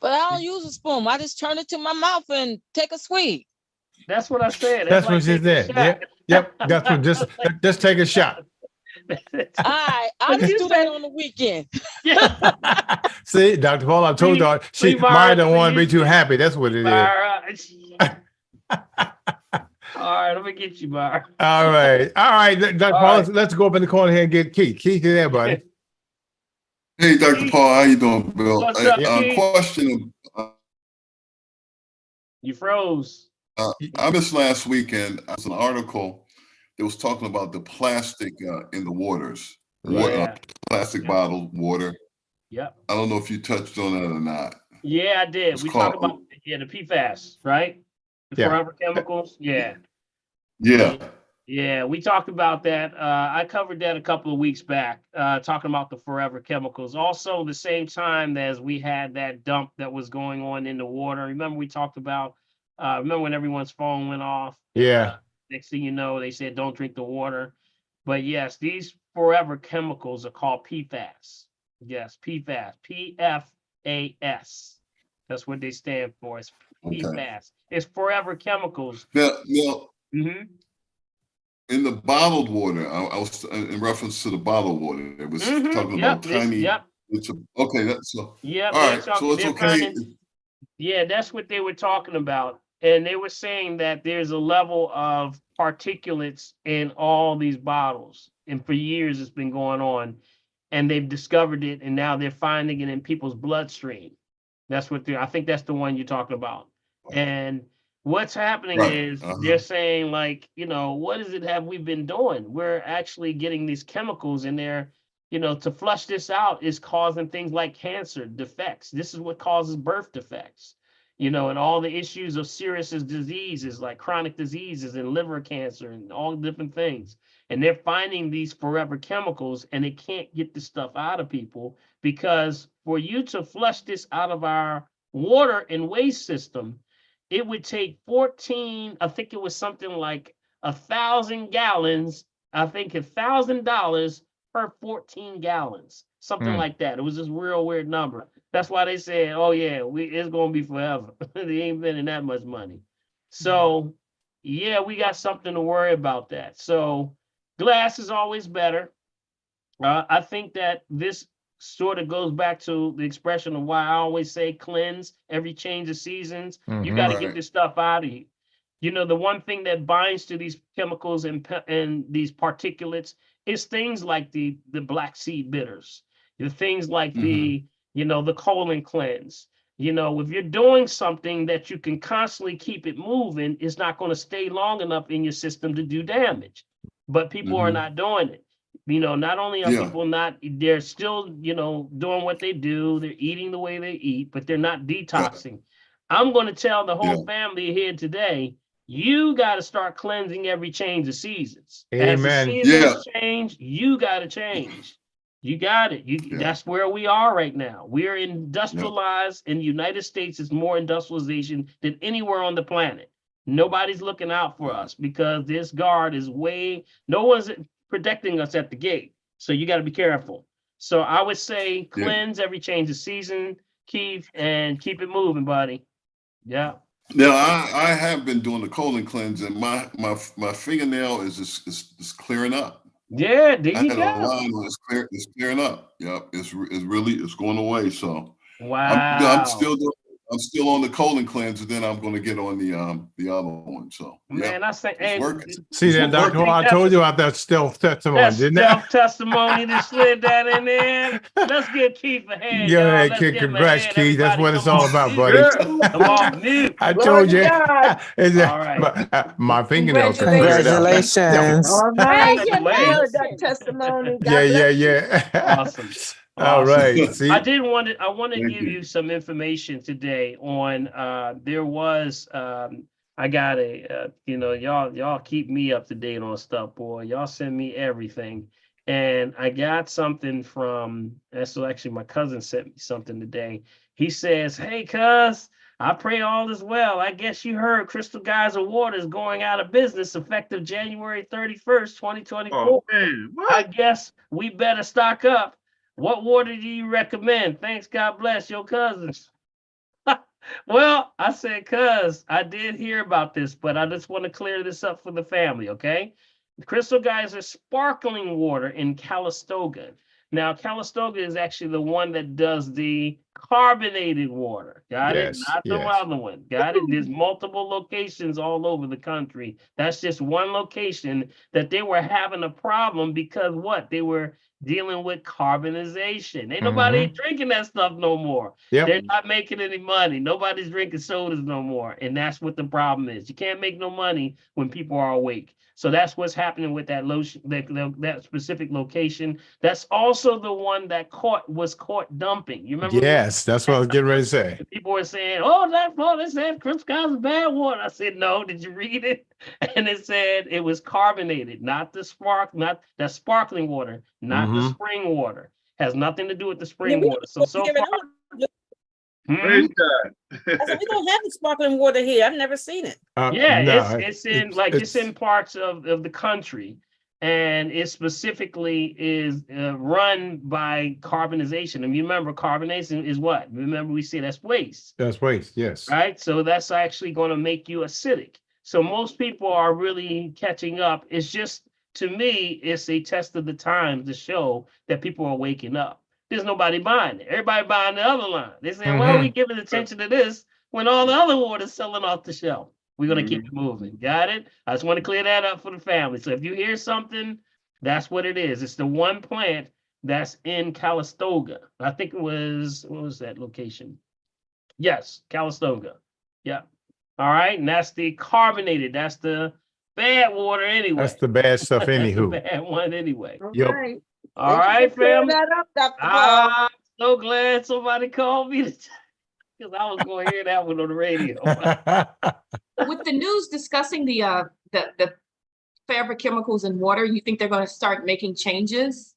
But I don't use a spoon. I just turn it to my mouth and take a swig. That's what I said. That's what like she taking a said. shot. Yep. That's what, just take a shot. All right, I But just you do said- that on the weekend. Yeah. See, Dr. Paul, I told you, See, she Myra, might don't see, want to you be too see. happy. That's what it is. Myra. All right, let me get you, Myra. All right. Dr. All Paul, right. let's go up in the corner here and get Keith. Keith, you there, buddy? Hey, Dr. Paul, how you doing, Bill? What's up, Keith? Question. You froze. I missed last weekend. There was an article that was talking about the plastic in the waters, Yeah. plastic bottled water. Yep. I don't know if you touched on that or not. Yeah, I did. It's We talked called- about the PFAS, right? The Yeah. forever chemicals. Yeah. Yeah. Yeah, we talked about that. I covered that a couple of weeks back, talking about the forever chemicals. Also, the same time as we had that dump that was going on in the water. Remember, we talked about, remember when everyone's phone went off? Yeah. Next thing you know, they said, don't drink the water. But yes, these forever chemicals are called PFAS. Yes, PFAS, PFAS. That's what they stand for. It's Okay. PFAS. It's forever chemicals. Now, Mhm. in the bottled water, I was in reference to the bottled water. It was Mhm. talking Yep, about tiny. Yep. Okay, that's so. Yep. All they're right, talking- so it's they're okay. finding- Yeah, that's what they were talking about. And they were saying that there's a level of particulates in all these bottles. And for years it's been going on. And they've discovered it, and now they're finding it in people's bloodstream. That's what I think that's the one you're talking about. And what's happening Right, is uh-huh. they're saying, like, what is it have we been doing? We're actually getting these chemicals in there, to flush this out is causing things like cancer, defects. This is what causes birth defects, and all the issues of serious diseases like chronic diseases and liver cancer and all different things. And they're finding these forever chemicals, and they can't get this stuff out of people, because for you to flush this out of our water and waste system, it would take 14, I think it was something like 1,000 gallons, I think $1,000 per 14 gallons, something Hmm. like that. It was this real weird number. That's why they said, oh yeah, it's gonna be forever. They ain't spending that much money. So yeah, we got something to worry about that. So glass is always better. I think that this sort of goes back to the expression of why I always say cleanse every change of seasons. You Mhm. got to Right. get this stuff out of you. The one thing that binds to these chemicals and these particulates is things like the black seed bitters, the things like the colon cleanse. If you're doing something that you can constantly keep it moving, it's not going to stay long enough in your system to do damage. But people are Mhm. not doing it. Not only are Yeah. people not, they're still, doing what they do, they're eating the way they eat, but they're not detoxing. I'm going to tell the whole family here today, you got to start cleansing every change of seasons. As the Amen. seasons change, you got to change. You got it. Yeah. That's where we are right now. We're industrialized, in the United States, it's more industrialization than anywhere on the planet. Nobody's looking out for us because this guard is no one's protecting us at the gate. So you got to be careful. So I would say cleanse every change of season, Keith, and keep it moving, buddy. Yeah. Now I have been doing the colon cleanse, and my fingernail is clearing up. Yeah, there I you had a go. line where it's clearing up. Yep, it's going away. So Wow. I'm still on the colon cleanse, and then I'm going to get on the other one. So Man, I say, hey, working. See that, It's Dr. Paul? I told you about that stealth testimony, that's didn't I? self-testimony that slid that in there. Let's give Keith a hand. Yeah, y'all. hey, Let's kid, give him a congrats, hand. Keith. That's Everybody what it's come all off about, mute. buddy. Come off mute. I Glory told to you. God. It's All right. my fingernails are Congratulations. cleared up. Congratulations. All right. Congratulations. Good testimony. God Yeah, bless you. yeah. Awesome. All Awesome. right. See, I want to Thank give you. you some information today on there was I got y'all keep me up to date on stuff, boy. Y'all send me everything. And I got something that's actually my cousin sent me something today. He says, "Hey, cuz, I pray all is well. I guess you heard Crystal Geyser Water is going out of business effective January 31st, 2024. Oh, man. I guess we better stock up. What water do you recommend? Thanks. God bless your cousins." Well, I said, cuz I did hear about this, but I just want to clear this up for the family, okay? The Crystal Geyser sparkling water in Calistoga. Now, Calistoga is actually the one that does the carbonated water. Got it? Yes, Not the yes. other one. Got it? There's multiple locations all over the country. That's just one location that they were having a problem because what? They were dealing with carbonization. Ain't nobody drinking that stuff no more. Yep. They're not making any money. Nobody's drinking sodas no more. And that's what the problem is. You can't make no money when people are awake. So that's what's happening with that lotion, that specific location. That's also the one that was caught dumping. You remember? Yes, that's what I was getting ready to say. People were saying, "Oh, that fault. They said Crystal Geyser bad water." I said, "No, did you read it?" And it said it was carbonated, not the sparkling water, not the spring water. Has nothing to do with the spring water. So far, Praise God. I said, we don't have the sparkling water here. I've never seen it. yeah, No, it's in parts of the country, and it specifically is run by carbonization. And you remember, carbonation is what? Remember, we say that's waste. that's waste. Yes. Right? So that's actually going to make you acidic. So most people are really catching up. It's just, to me, it's a test of the times to show that people are waking up. There's nobody buying it. Everybody buying the other line. They say, "Why are we giving attention to this when all the other water's selling off the shelf?" We're going to keep it moving. Got it? I just want to clear that up for the family. So if you hear something, that's what it is. It's the one plant that's in Calistoga. I think it was, what was that location? Yes, Calistoga. Yeah. All right. And that's the carbonated. That's the bad water anyway. That's the bad stuff That's the anywho. bad one anyway. Yep. Okay. All Thank you right, for clearing family. that up, Dr. Paul. I'm so glad somebody called me because I was going to hear that one on the radio. With the news discussing the fabric chemicals in water, you think they're going to start making changes?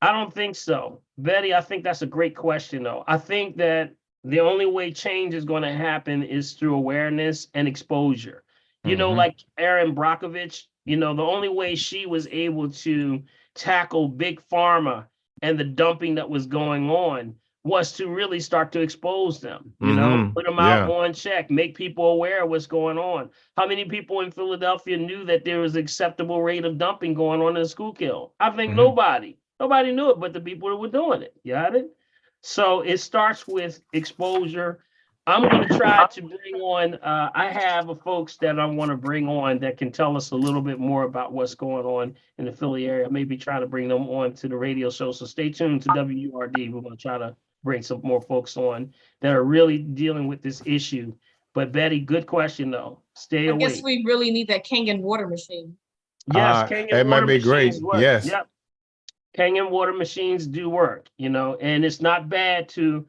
I don't think so. Betty, I think that's a great question, though. I think that the only way change is going to happen is through awareness and exposure. You know, like Erin Brockovich, you know, the only way she was able to tackle big pharma and the dumping that was going on was to really start to expose them, you know, put them out on check, make people aware of what's going on. How many people in Philadelphia knew that there was an acceptable rate of dumping going on in Schuylkill? I think nobody knew it but the people that were doing it. You got it? So it starts with exposure. I'm going to try to bring on, I have folks that I want to bring on that can tell us a little bit more about what's going on in the Philly area. Maybe try to bring them on to the radio show. So stay tuned to WURD. We're going to try to bring some more folks on that are really dealing with this issue. But Betty, good question though. Stay I awake. guess we really need that Kangen water machine. Yes, it Kangen might water be great. machines work. Yes. Yep. Kangen water machines do work, you know, and it's not bad to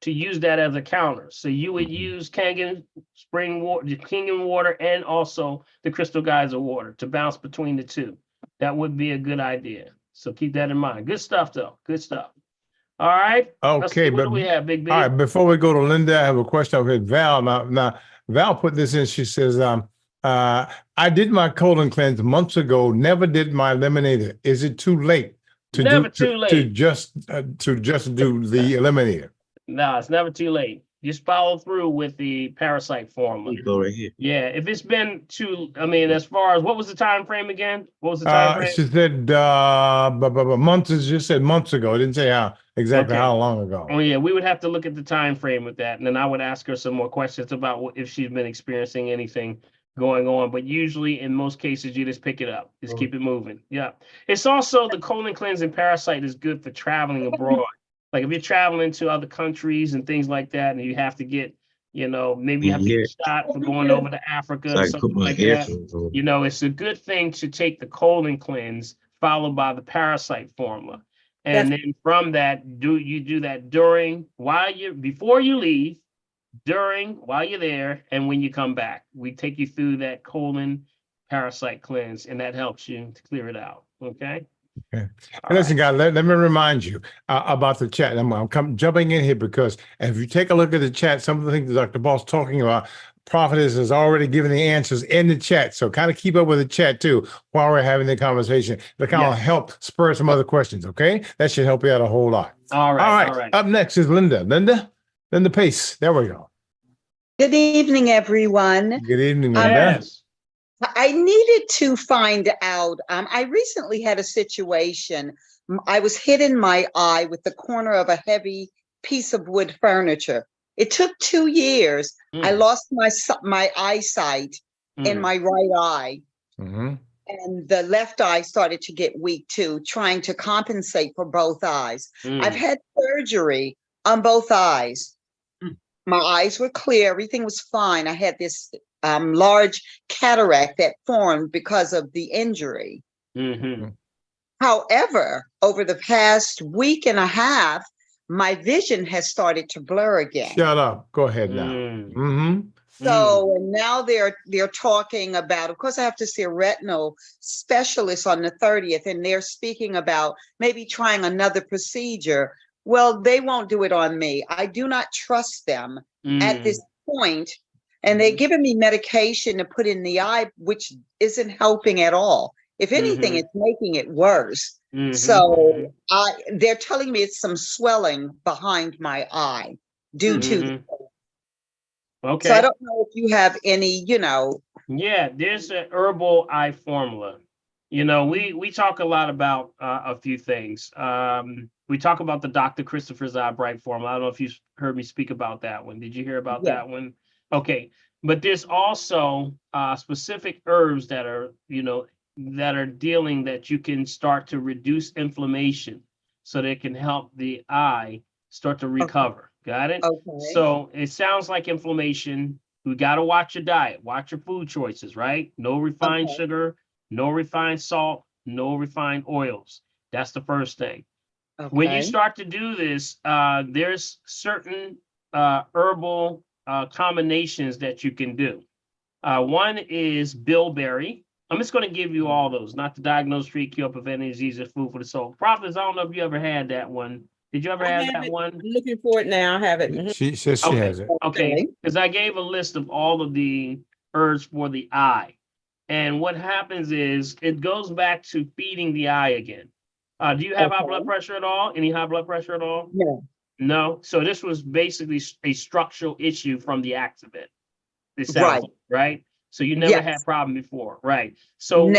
use that as a counter. So you would use Kangen spring water, Kangen water, and also the Crystal Geyser water to bounce between the two. That would be a good idea. So keep that in mind. Good stuff, though. Good stuff. All right. Let's see, Okay, what but do we have, Big B? all right, before we go to Linda, I have a question over here. Val. Now Val put this in. She says, I did my colon cleanse months ago, never did my eliminator. Is it too late to Never do too late. to just do the eliminator? No, it's never too late. Just follow through with the parasite formula. Go right here. Yeah, if it's been too, I mean, as far as what was the time frame again? What was the time frame? She said months. It just said months ago. It didn't say exactly Okay. how long ago. Oh yeah, we would have to look at the time frame with that, and then I would ask her some more questions about if she's been experiencing anything going on. But usually, in most cases, you just pick it up, just keep it moving. Yeah, it's also the colon cleansing parasite is good for traveling abroad. Like if you're traveling to other countries and things like that, and you have to get, you know, maybe you have to get a shot for going over to Africa So or I can put something my like that. earphones on. You know, it's a good thing to take the colon cleanse followed by the parasite formula. And then from that, you do that before you leave, during, while you're there, and when you come back. We take you through that colon parasite cleanse, and that helps you to clear it out. Okay. Okay. All Listen, right. guys, let me remind you about the chat. I'm jumping in here because if you take a look at the chat, some of the things that Dr. Ball's talking about, Prophetess has already given the answers in the chat. So kind of keep up with the chat too while we're having the conversation. To kind of help spur some other questions, okay? That should help you out a whole lot. All right. All right. All right. Up next is Linda. Linda? Linda Pace. There we go. Good evening, everyone. Good evening, Linda. Yes. I needed to find out. I recently had a situation. I was hit in my eye with the corner of a heavy piece of wood furniture. It took 2 years. I lost my eyesight in my right eye. Mm-hmm. And the left eye started to get weak too, trying to compensate for both eyes. I've had surgery on both eyes. My eyes were clear, everything was fine. I had this large cataract that formed because of the injury. However, over the past week and a half, my vision has started to blur again. Shut up. Go ahead now. Mm-hmm. So and now they're talking about, of course, I have to see a retinal specialist on the 30th, and they're speaking about maybe trying another procedure. Well, they won't do it on me. I do not trust them at this point. And they're giving me medication to put in the eye, which isn't helping at all. If anything, it's making it worse. So they're telling me it's some swelling behind my eye due to. Okay. So I don't know if you have any, Yeah, there's an herbal eye formula. We talk a lot about a few things. We talk about the Dr. Christopher's Eye Bright formula. I don't know if you heard me speak about that one. Did you hear about that one? Okay, but there's also specific herbs that are, dealing that you can start to reduce inflammation, so they can help the eye start to recover. Got it? Okay. So it sounds like inflammation. We got to watch your diet, watch your food choices, right? No refined sugar, no refined salt, no refined oils. That's the first thing. When you start to do this, there's certain herbal combinations that you can do. One is bilberry. I'm just going to give you all those, not to diagnose, treat, cure, prevent any disease, food for the soul. Prophets, I don't know if you ever had that one. Did you ever have that one? I'm looking for it now. I have it. She says she has it. Okay, because I gave a list of all of the herbs for the eye. And what happens is it goes back to feeding the eye again. Do you have high blood pressure at all? Any high blood pressure at all? No. No. So this was basically a structural issue from the accident. It sounds right. So you never had problem before, right? So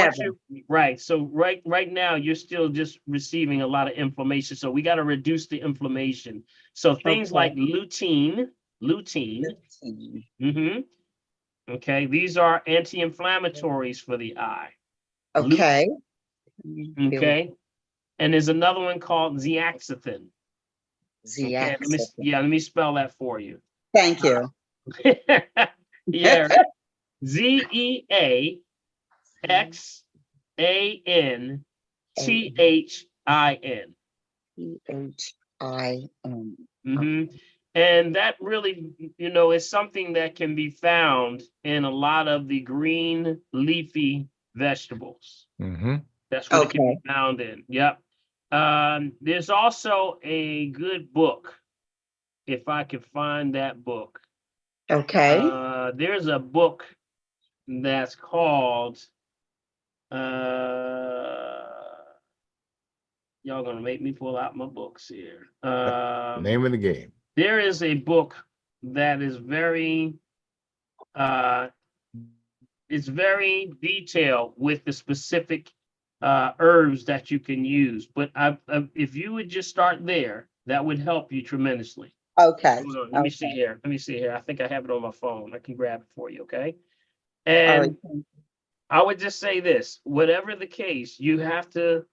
So right now you're still just receiving a lot of inflammation. So we got to reduce the inflammation. So things like lutein. Okay, these are anti-inflammatories for the eye. Okay. Okay. And there's another one called zeaxanthin. Zeaxanthin. Okay, let me spell that for you. Thank you. Yeah. ZEAXANTHIN. And that really, is something that can be found in a lot of the green leafy vegetables. That's what it can be found in. Yep. There's also a good book, if I can find that book. Okay. There's a book that's called, y'all gonna make me pull out my books here. Name of the game. There is a book that is very, it's very detailed with the specific herbs that you can use. But if you would just start there, that would help you tremendously. Okay. Hold on, let me see here. I think I have it on my phone. I can grab it for you, okay? And I would just say this, whatever the case, you have to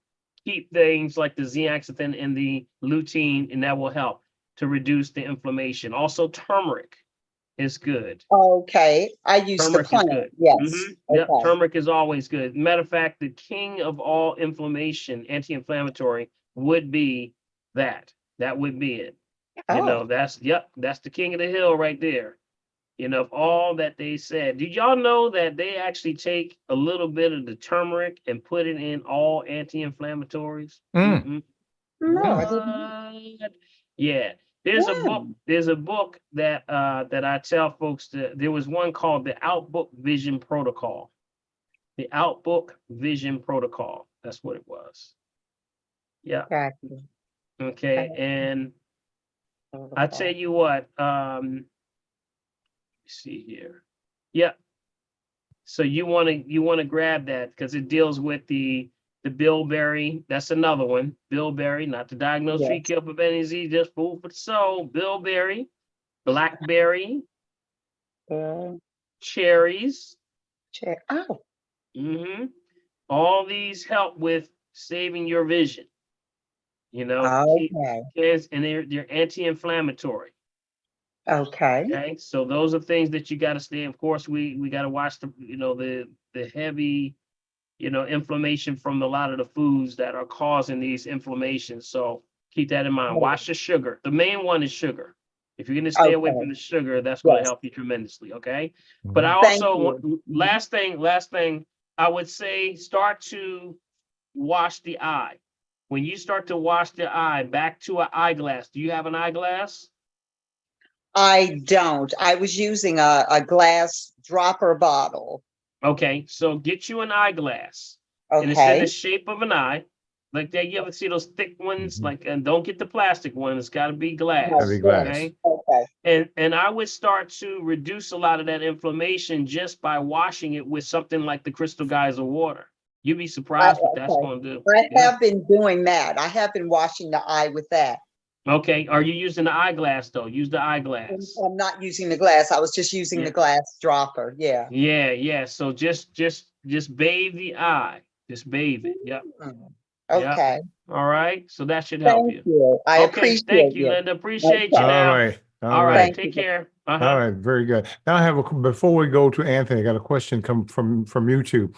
keep things like the zeaxanthin and the lutein, and that will help to reduce the inflammation. Also, turmeric is good. Okay. I use the plant. Yes. Yep, turmeric is always good. Matter of fact, the king of all inflammation, anti-inflammatory, would be that. That would be it. That's the king of the hill right there. Of all that they said. Did y'all know that they actually take a little bit of the turmeric and put it in all anti-inflammatories? No, I didn't. Yeah. There's a book that I tell folks there was one called the Outbook Vision Protocol. The Outbook Vision Protocol. That's what it was. Yeah. Exactly. Okay. And I tell you what, see here. Yep. So you want to grab that because it deals with the bilberry. That's another one. Bilberry, not to diagnose, treat, kill, prevent any disease, just food for the soul. Bilberry, blackberry, cherries. Oh, hmm All these help with saving your vision. You know, okay, and they're anti-inflammatory. okay. Okay, so those are things that you got to stay. Of course, we got to watch the heavy, inflammation from a lot of the foods that are causing these inflammations. So keep that in mind. Watch the sugar. The main one is sugar. If you're going to stay away Okay. from the sugar, that's going to Yes. help you tremendously. Okay, but I Thank also you. last thing I would say, start to wash the eye. When you start to wash the eye, back to an eyeglass. Do you have an eyeglass? I don't. I was using a glass dropper bottle. Okay, so get you an eyeglass. And it's in Okay, the shape of an eye. Like that, you ever see those thick ones? Mhm. Like, and don't get the plastic one. It's got to be glass. Heavy glass. Okay. okay, And I would start to reduce a lot of that inflammation just by washing it with something like the Crystal Geyser water. You'd be surprised what that's okay. going to do. I Yeah. have been doing that. I have been washing the eye with that. Okay. Are you using the eyeglass though? Use the eyeglass. I'm not using the glass. I was just using Yeah. the glass dropper. Yeah. Yeah. So just bathe the eye. Just bathe it. Yep. Yeah. Okay. All right. So that should help Thank you. you. I Okay. appreciate Thank you, you. Linda. Appreciate you Okay. All now. right. All right. Thank Take you. care. All right, very good. Now I have before we go to Anthony, I got a question come from YouTube,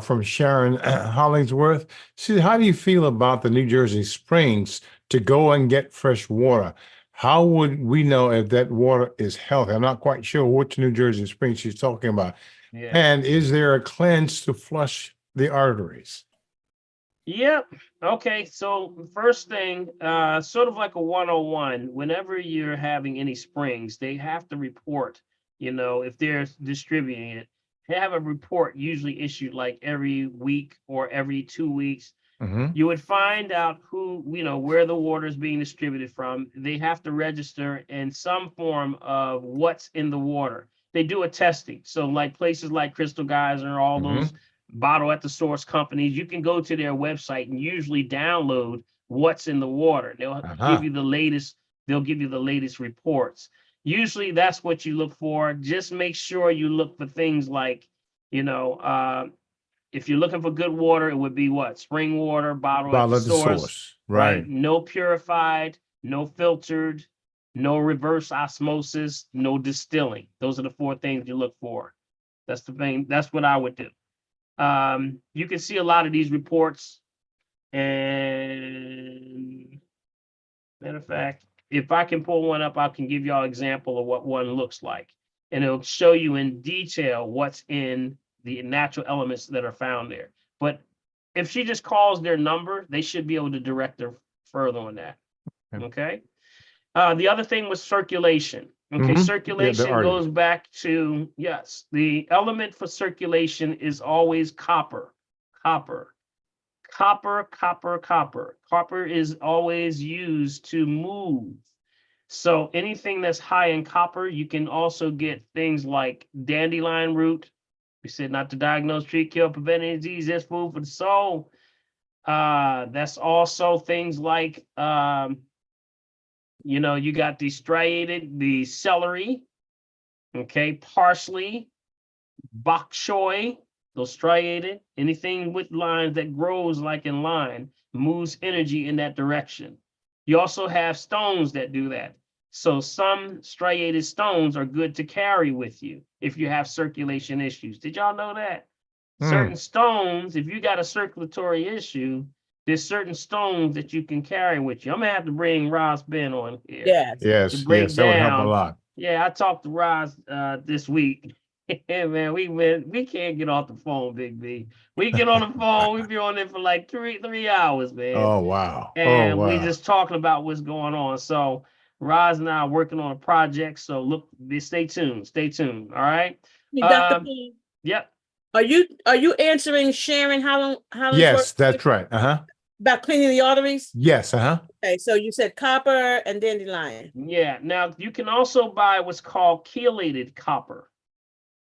from Sharon Hollingsworth. See, how do you feel about the New Jersey springs to go and get fresh water? How would we know if that water is healthy? I'm not quite sure which New Jersey springs she's talking about. Yeah. And is there a cleanse to flush the arteries? Yep. Okay. So first thing, sort of like a 101, whenever you're having any springs, they have to report, if they're distributing it, they have a report usually issued like every week or every 2 weeks. Mm-hmm. You would find out where the water is being distributed from. They have to register in some form of what's in the water. They do a testing. So like places like Crystal Geyser, all Mhm. those bottle at the source companies, you can go to their website and usually download what's in the water. They'll give you the latest, reports. Usually that's what you look for. Just make sure you look for things like, if you're looking for good water, it would be what? Spring water, bottle at the source. Right. No purified, no filtered, no reverse osmosis, no distilling. Those are the 4 things you look for. That's the thing. That's what I would do. You can see a lot of these reports. And matter of fact, if I can pull one up, I can give y'all an example of what one looks like. And it'll show you in detail what's in the natural elements that are found there. But if she just calls their number, they should be able to direct her further on that. Okay. The other thing was circulation. Okay, Mhm. Yeah, circulation the artery. goes back to, yes, the element for circulation is always copper. Copper is always used to move. So anything that's high in copper, you can also get things like dandelion root. We said not to diagnose, treat, kill, prevent any disease, that's food for the soul. That's also things like, you got the striated, the celery, okay, parsley, bok choy, those striated, anything with lines that grows like in line, moves energy in that direction. You also have stones that do that. So some striated stones are good to carry with you if you have circulation issues. Did y'all know that? Certain stones, if you got a circulatory issue, there's certain stones that you can carry with you. I'm gonna have to bring Roz Ben on here. Yes. Yes, To break yes, that would help a down. lot. Yeah, I talked to Roz this week. Yeah, man, we can't get off the phone, Big B. We get on the phone, we be on there for like three hours, man. Oh, wow. And Oh, we wow. just talking about what's going on. So Roz and I are working on a project. So look, stay tuned. All right. Hey, Dr. Um, Paul, Yep. are you answering Sharon Yes, that's right. Uh-huh. About cleaning the arteries? Yes, uh-huh. Okay, so you said copper and dandelion. Yeah. Now you can also buy what's called chelated copper.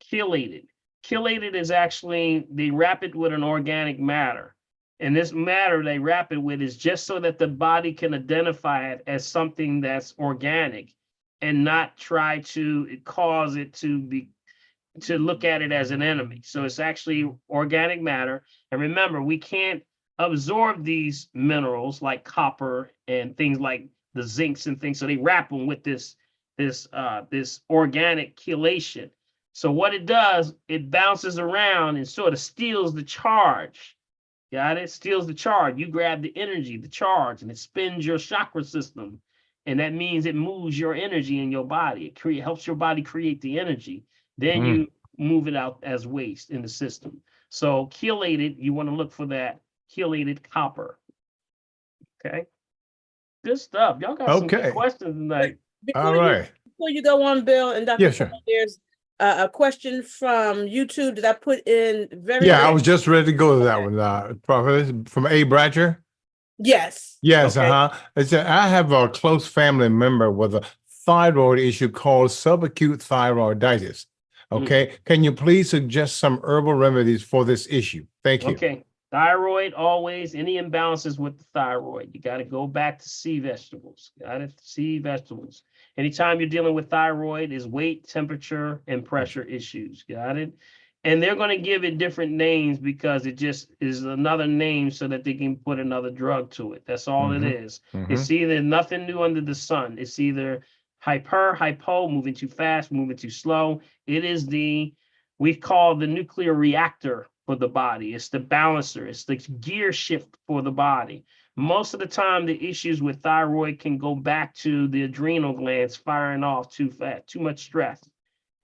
Chelated. Chelated is actually, they wrap it with an organic matter. And this matter they wrap it with is just so that the body can identify it as something that's organic and not try to cause it to look at it as an enemy. So it's actually organic matter. And remember, we can't absorb these minerals like copper and things like the zincs and things. So they wrap them with this organic chelation. So what it does, it bounces around and sort of steals the charge. Got it? Steals the charge. You grab the energy, the charge, and it spins your chakra system. And that means it moves your energy in your body. It helps your body create the energy. Then you move it out as waste in the system. So chelated, you want to look for that chelated copper. Okay. Good stuff. Y'all got some good questions tonight. All right. Before you go on, Bill and Dr. Yeah, sure. There's a question from YouTube that I put in very. Yeah, I was just ready to go to that one. Prophet, from A. Bratcher. Yes. Yes, Okay. It said, I have a close family member with a thyroid issue called subacute thyroiditis. Okay. Can you please suggest some herbal remedies for this issue? Thank you. Okay. Thyroid, always, any imbalances with the thyroid, you got to go back to sea vegetables. Got it? Sea vegetables. Anytime you're dealing with thyroid is weight, temperature, and pressure issues. Got it? And they're going to give it different names because it just is another name so that they can put another drug to it. That's all it is. It's either nothing new under the sun. It's either hypo, moving too fast, moving too slow. It is we call the nuclear reactor for the body. It's the balancer. It's the gear shift for the body. Most of the time, the issues with thyroid can go back to the adrenal glands firing off too fast, too much stress.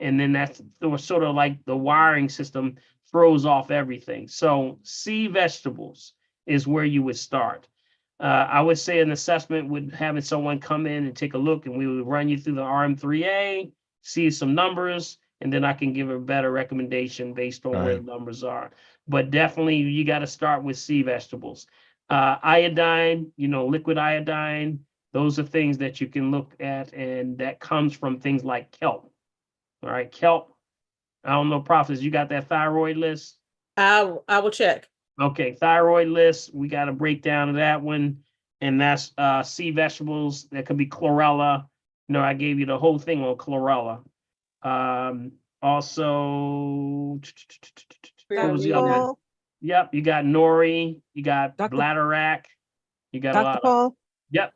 And then that's sort of like the wiring system throws off everything. So sea vegetables is where you would start. I would say an assessment would having someone come in and take a look, and we would run you through the RM3A, see some numbers, and then I can give a better recommendation based on where the numbers are. But definitely you got to start with sea vegetables. Iodine, liquid iodine, those are things that you can look at, and that comes from things like kelp. All right, kelp. I don't know, Prophets, you got that thyroid list? I will check. Okay, thyroid list. We got a breakdown of that one. And that's sea vegetables. That could be chlorella. I gave you the whole thing on chlorella. Also, what was the other one? Yep, you got nori, you got bladderwrack, you got a lot Dr. Paul, Yep.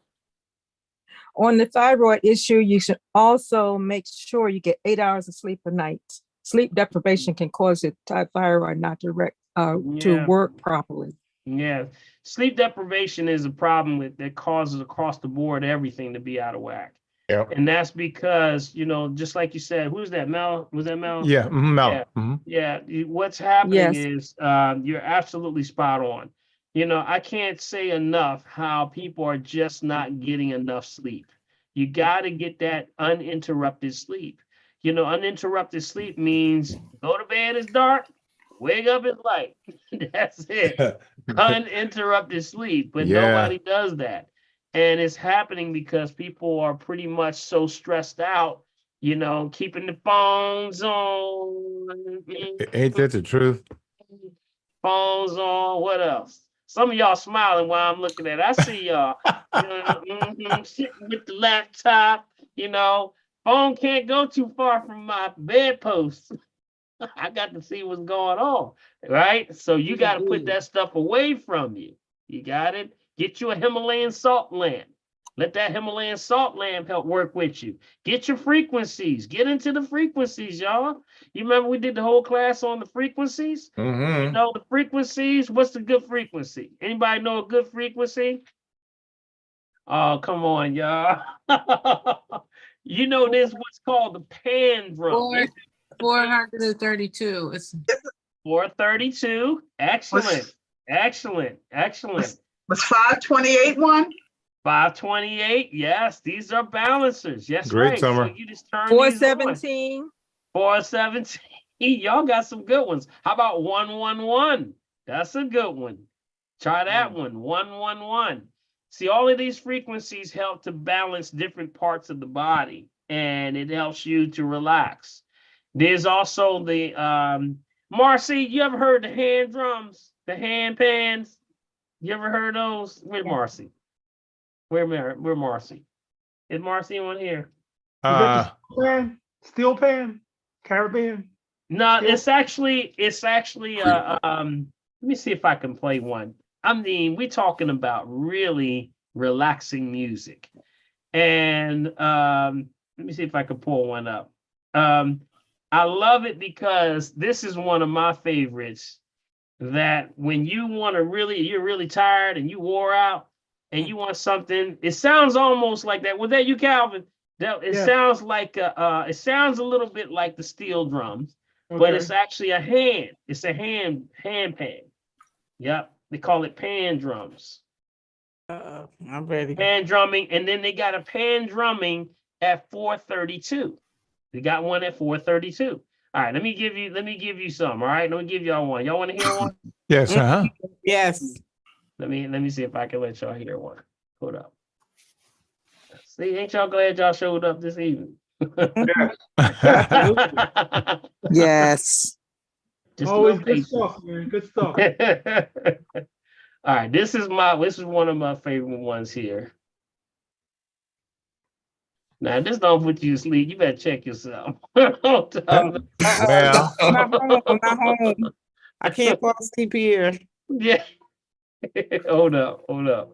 on the thyroid issue, you should also make sure you get 8 hours of sleep a night. Sleep deprivation can cause your thyroid not to work properly. Yeah, sleep deprivation is a problem that causes across the board everything to be out of whack. Yeah. And that's because, just like you said, who's that, Mel? Was that Mel? Yeah, Mel. Yeah. What's happening is you're absolutely spot on. I can't say enough how people are just not getting enough sleep. You got to get that uninterrupted sleep. Uninterrupted sleep means go to bed, it's dark, wake up, it's light. That's it. Uninterrupted sleep, but nobody does that. And it's happening because people are pretty much so stressed out, keeping the phones on. Ain't that the truth? Phones on. What else? Some of y'all smiling while I'm looking at it. I see y'all sitting with the laptop. Phone can't go too far from my bedpost. I got to see what's going on, right? So you got to put that stuff away from you. You got it? Get you a Himalayan salt lamp. Let that Himalayan salt lamp help work with you. Get your frequencies. Get into the frequencies, y'all. You remember we did the whole class on the frequencies? The frequencies. What's the good frequency? Anybody know a good frequency? Oh, come on, y'all. There's what's called the pan drum. 432. It's 432. Excellent. Was 528 one? 528. Yes, these are balancers. Yes, Great, right. Summer. So you just turn 417. 417. Y'all got some good ones. How about 111? That's a good one. Try that one, 111. See, all of these frequencies help to balance different parts of the body, and it helps you to relax. There's also the, Marcy, you ever heard the hand drums, the hand pans? You ever heard those? Where's Marcy? Where Marcy? Is Marcy on here? Steel pan, Caribbean. No, it's actually, let me see if I can play one. I mean, we're talking about really relaxing music. And let me see if I can pull one up. I love it because this is one of my favorites, that when you want to you're really tired and you wore out and you want something, it sounds almost like that. Was that you, Calvin? Sounds like, it sounds a little bit like the steel drums, but it's actually a hand. It's a hand pan. Yep. They call it pan drums. I'm ready. Pan drumming, and then they got a pan drumming at 432. They got one at 432. All right, let me give you some. All right, let me give y'all one. Y'all want to hear one? Yes, Yes. Let me see if I can let y'all hear one. Hold up. See, ain't y'all glad y'all showed up this evening? Yes. Just Always no good patience. stuff, man. Good stuff. All right, this is one of my favorite ones here. Now, this don't put you to sleep. You better check yourself. Well, I'm not home. I can't fall asleep here. Yeah. Hold up. All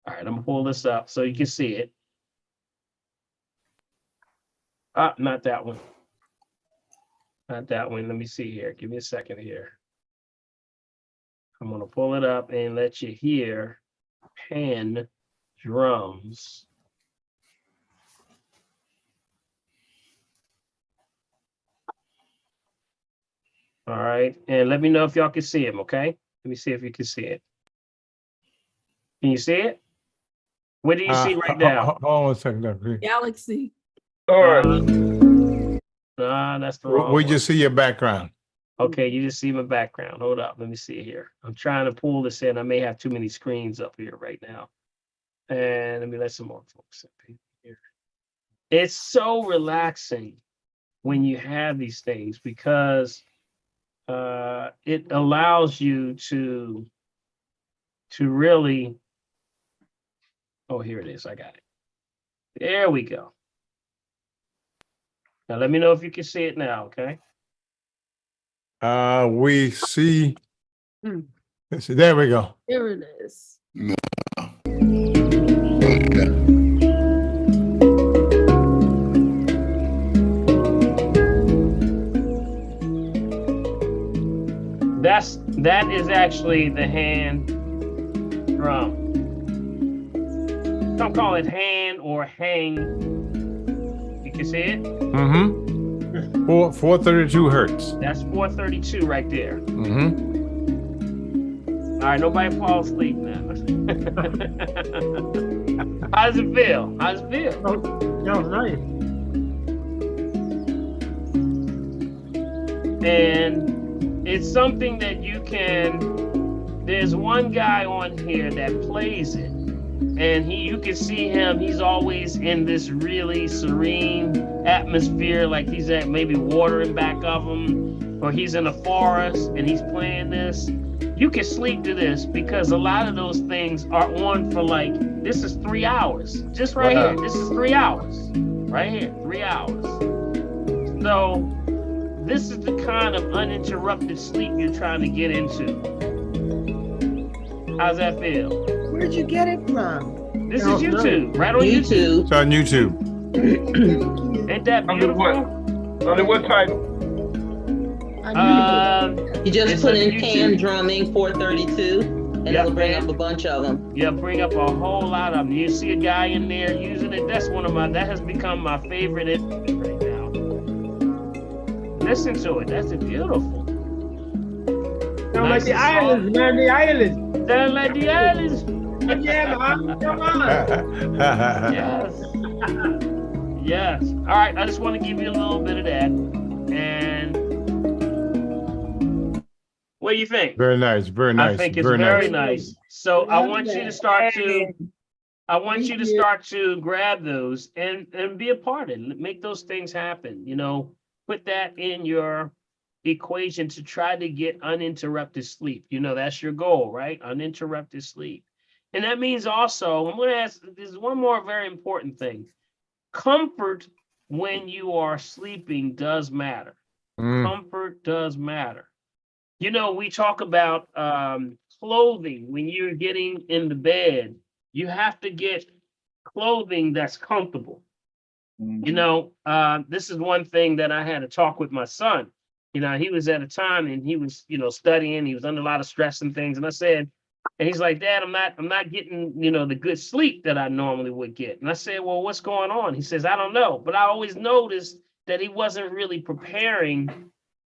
right, I'm gonna pull this up so you can see it. Not that one. Not that one. Let me see here. Give me a second here. I'm gonna pull it up and let you hear pan drums. All right, and let me know if y'all can see him, okay? Let me see if you can see it. Can you see it? What do you see right now? Hold on a second, Dr. Galaxy. All right. Nah, that's the wrong We one. just see your background. Okay, you just see my background. Hold up, let me see here. I'm trying to pull this in. I may have too many screens up here right now. And let me let some more folks up here. It's so relaxing when you have these things because it allows you to really, oh, here it is. I got it. There we go. Now let me know if you can see it now, okay? We see. Let's see, there we go. There it is. That is actually the hand drum. Don't call it hand or hang. You can see it? Mm-hmm. 432 hertz. That's 432 right there. Mm-hmm. All right, nobody fall asleep now. How does it feel? Yeah, nice. And it's something that you can, there's one guy on here that plays it, and you can see him, he's always in this really serene atmosphere, like he's at maybe water in back of him, or he's in a forest and he's playing this. You can sleep to this because a lot of those things are on for like, this is 3 hours, just right here. This is 3 hours, right here, 3 hours. So this is the kind of uninterrupted sleep you're trying to get into. How's that feel? Where'd you get it from? This is YouTube, right on YouTube. It's on YouTube. Ain't that Under beautiful? what? Under what title? You just It's put on in YouTube. pan drumming 432 and Yeah, it'll bring man. up a bunch of them. Yeah, bring up a whole lot of them. You see a guy in there using it. That has become my favorite instrument right now. Listen to it. That's beautiful. Sound like the islands, man. The islands. Sound like the islands. Yeah, man. Come on. Yes. Yes. All right. I just want to give you a little bit of that. And What do you think? Very nice. Very nice. I think it's very very nice. nice. So I Love want you to that. start to, I want Thank you to you. start to grab those and be a part of it. Make those things happen, you know, put that in your equation to try to get uninterrupted sleep. You know, that's your goal, right? Uninterrupted sleep. And that means also, I'm going to ask, there's one more very important thing. Comfort when you are sleeping does matter. Comfort does matter. You know, we talk about clothing when you're getting in the bed. You have to get clothing that's comfortable. You know, this is one thing that I had to talk with my son. You know, he was at a time and he was, you know, studying. He was under a lot of stress and things. And I said, and he's like, Dad, I'm not getting, you know, the good sleep that I normally would get. And I said, well, what's going on? He says, I don't know. But I always noticed that he wasn't really preparing,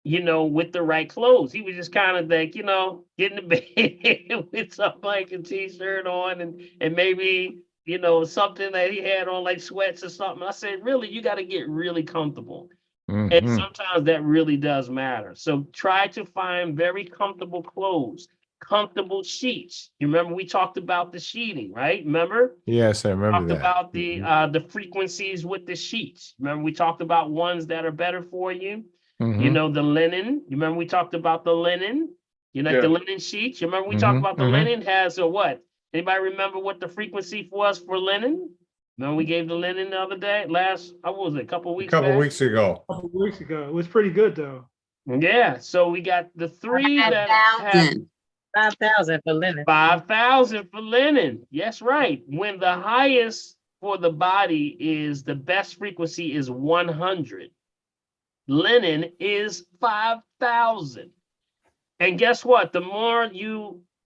you know, with the right clothes. He was just kind of like, you know, getting to bed with something like a t-shirt on and maybe, you know, something that he had on like sweats or something. I said, really, you got to get really comfortable. And sometimes that really does matter. So try to find very comfortable clothes, comfortable sheets. You remember we talked about the sheeting, right? Remember? Yes, I remember Talked that. about the frequencies with the sheets. Remember we talked about ones that are better for you. You know, the linen. You remember we talked about the linen? You know, the linen sheets. You remember we talked about the linen has a what? Anybody remember what the frequency was for linen? Remember we gave the linen the other day, what was it, a couple A weeks couple back? weeks ago. A couple weeks ago. It was pretty good though. Yeah, so we got the three that have 5,000 for linen. 5,000 for linen. Yes, right. When the highest for the body is, the best frequency is 100. Linen is 5,000. And guess what? The more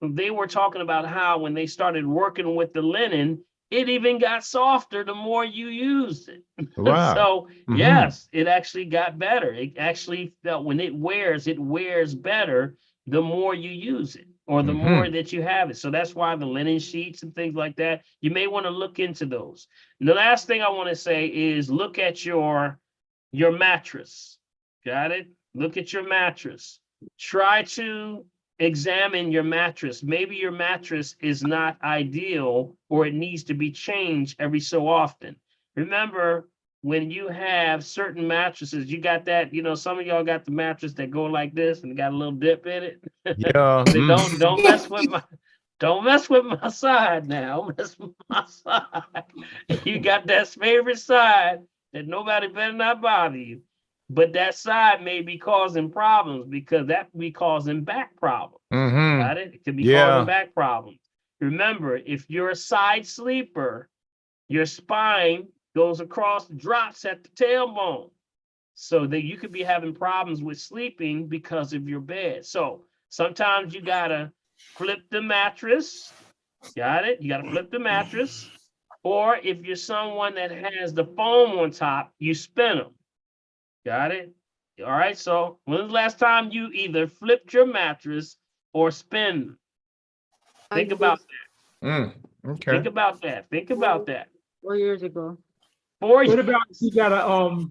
they were talking about how when they started working with the linen, it even got softer the more you used it. Wow. So yes, it actually got better. It actually felt when it wears better the more you use it or the more that you have it. So that's why the linen sheets and things like that, you may want to look into those. And the last thing I want to say is look at your mattress. Got it? Look at your mattress. Try to examine your mattress. Maybe your mattress is not ideal or it needs to be changed every so often. Remember, when you have certain mattresses, you got that, you know, some of y'all got the mattress that go like this and got a little dip in it. Yeah. Don't mess with my side now. Mess with my side. You got that favorite side that nobody better not bother you. But that side may be causing problems because that could be causing back problems. Got it? It could be causing back problems. Remember, if you're a side sleeper, your spine goes across, drops at the tailbone. So that you could be having problems with sleeping because of your bed. So sometimes you gotta flip the mattress. Got it? You gotta flip the mattress. Or if you're someone that has the foam on top, you spin them. Got it? All right. So when was the last time you either flipped your mattress or spin? Think about that. Okay. Think about that. Think about that. 4 years ago. What about if you gotta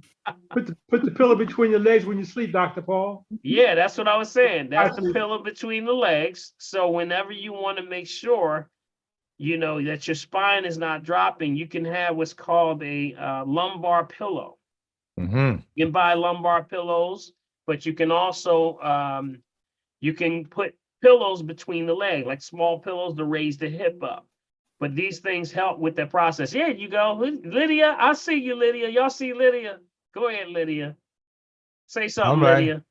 put the pillow between your legs when you sleep, Dr. Paul? Yeah, that's what I was saying. That's the see. pillow between the legs. So whenever you want to make sure, you know, that your spine is not dropping, you can have what's called a lumbar pillow. You can buy lumbar pillows, but you can also you can put pillows between the leg, like small pillows to raise the hip up. But these things help with that process. Here you go, Lydia. I see you, Lydia. Y'all see Lydia? Go ahead, Lydia. Say something, All right. Lydia.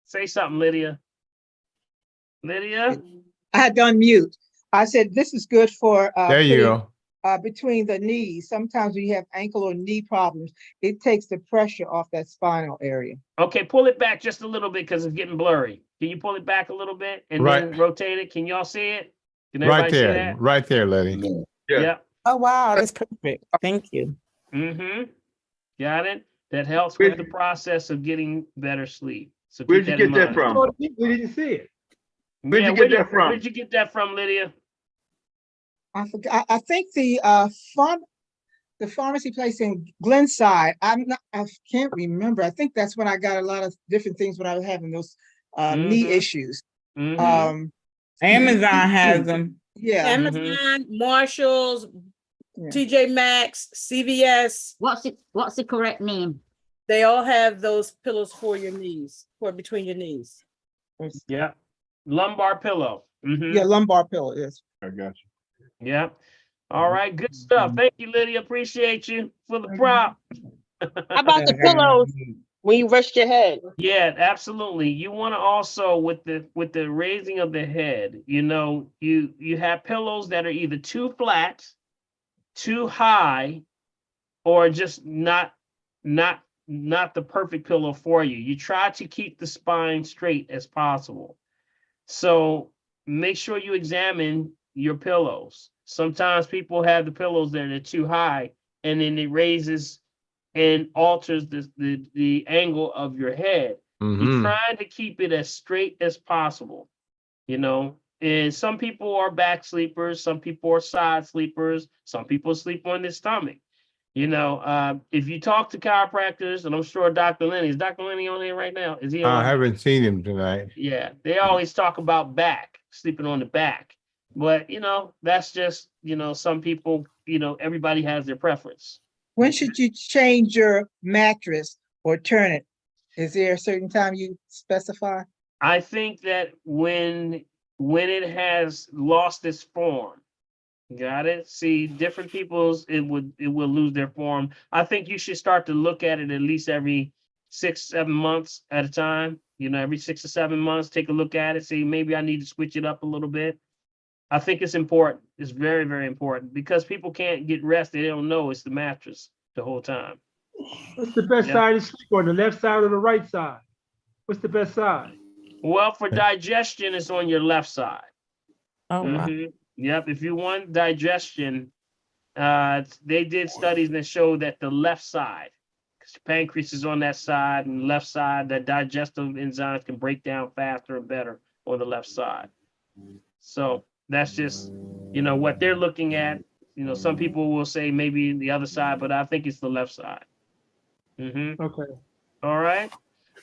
Say something, Lydia. Lydia. I had done mute. I said, this is good for There you go. between the knees. Sometimes when you have ankle or knee problems, it takes the pressure off that spinal area. Okay, pull it back just a little bit because it's getting blurry. Can you pull it back a little bit and then rotate it? Can y'all see it? Can everybody Right see there. that? Right there, lady. Yeah. Oh, wow, that's perfect. Thank you. Got it? That helps with the process of getting better sleep. So Where'd keep you that get in that mind. from? We didn't see it. Where'd you get that from? Where'd you get that from, Lydia? I forgot. I think the pharmacy place in Glenside. I can't remember. I think that's when I got a lot of different things when I was having those knee Mhm. issues. Mhm. Amazon has them. Yeah. Amazon, Marshalls, Yeah. TJ Maxx, CVS, What's the correct name? they all have those pillows for your knees, for between your knees. Yeah. Lumbar pillow. Yeah, lumbar pillow, yes. I got you. Yeah. All right. Good stuff. Thank you, Lydia. Appreciate you for the prop. How about the pillows when you rest your head? Yeah, absolutely. You want to also with the raising of the head, you have pillows that are either too flat, too high, or just not the perfect pillow for you. You try to keep the spine straight as possible. So make sure you examine your pillows. Sometimes people have the pillows that are too high, and then it raises and alters the angle of your head. You're trying to keep it as straight as possible, And some people are back sleepers, some people are side sleepers, some people sleep on their stomach. If you talk to chiropractors, and I'm sure Dr. Lenny, is Dr. Lenny on here right now? Is he on? I haven't seen him tonight. Yeah, they always talk about back, sleeping on the back. But, that's just, some people, everybody has their preference. When should you change your mattress or turn it? Is there a certain time you specify? I think that when it has lost its form, got it? See, different people's it will lose their form. I think you should start to look at it at least every 6-7 months at a time. Every 6 or 7 months, take a look at it. See, maybe I need to switch it up a little bit. I think it's important. It's very, very important because people can't get rest. They don't know it's the mattress the whole time. What's the best side to sleep on, the left side or the right side? What's the best side? Well, for digestion, it's on your left side. Oh, wow. Yep. If you want digestion, they did studies that show that the left side, because the pancreas is on that side, and the left side, that digestive enzymes can break down faster and better on the left side. So that's just, what they're looking at. Some people will say maybe the other side, but I think it's the left side. Okay. All right.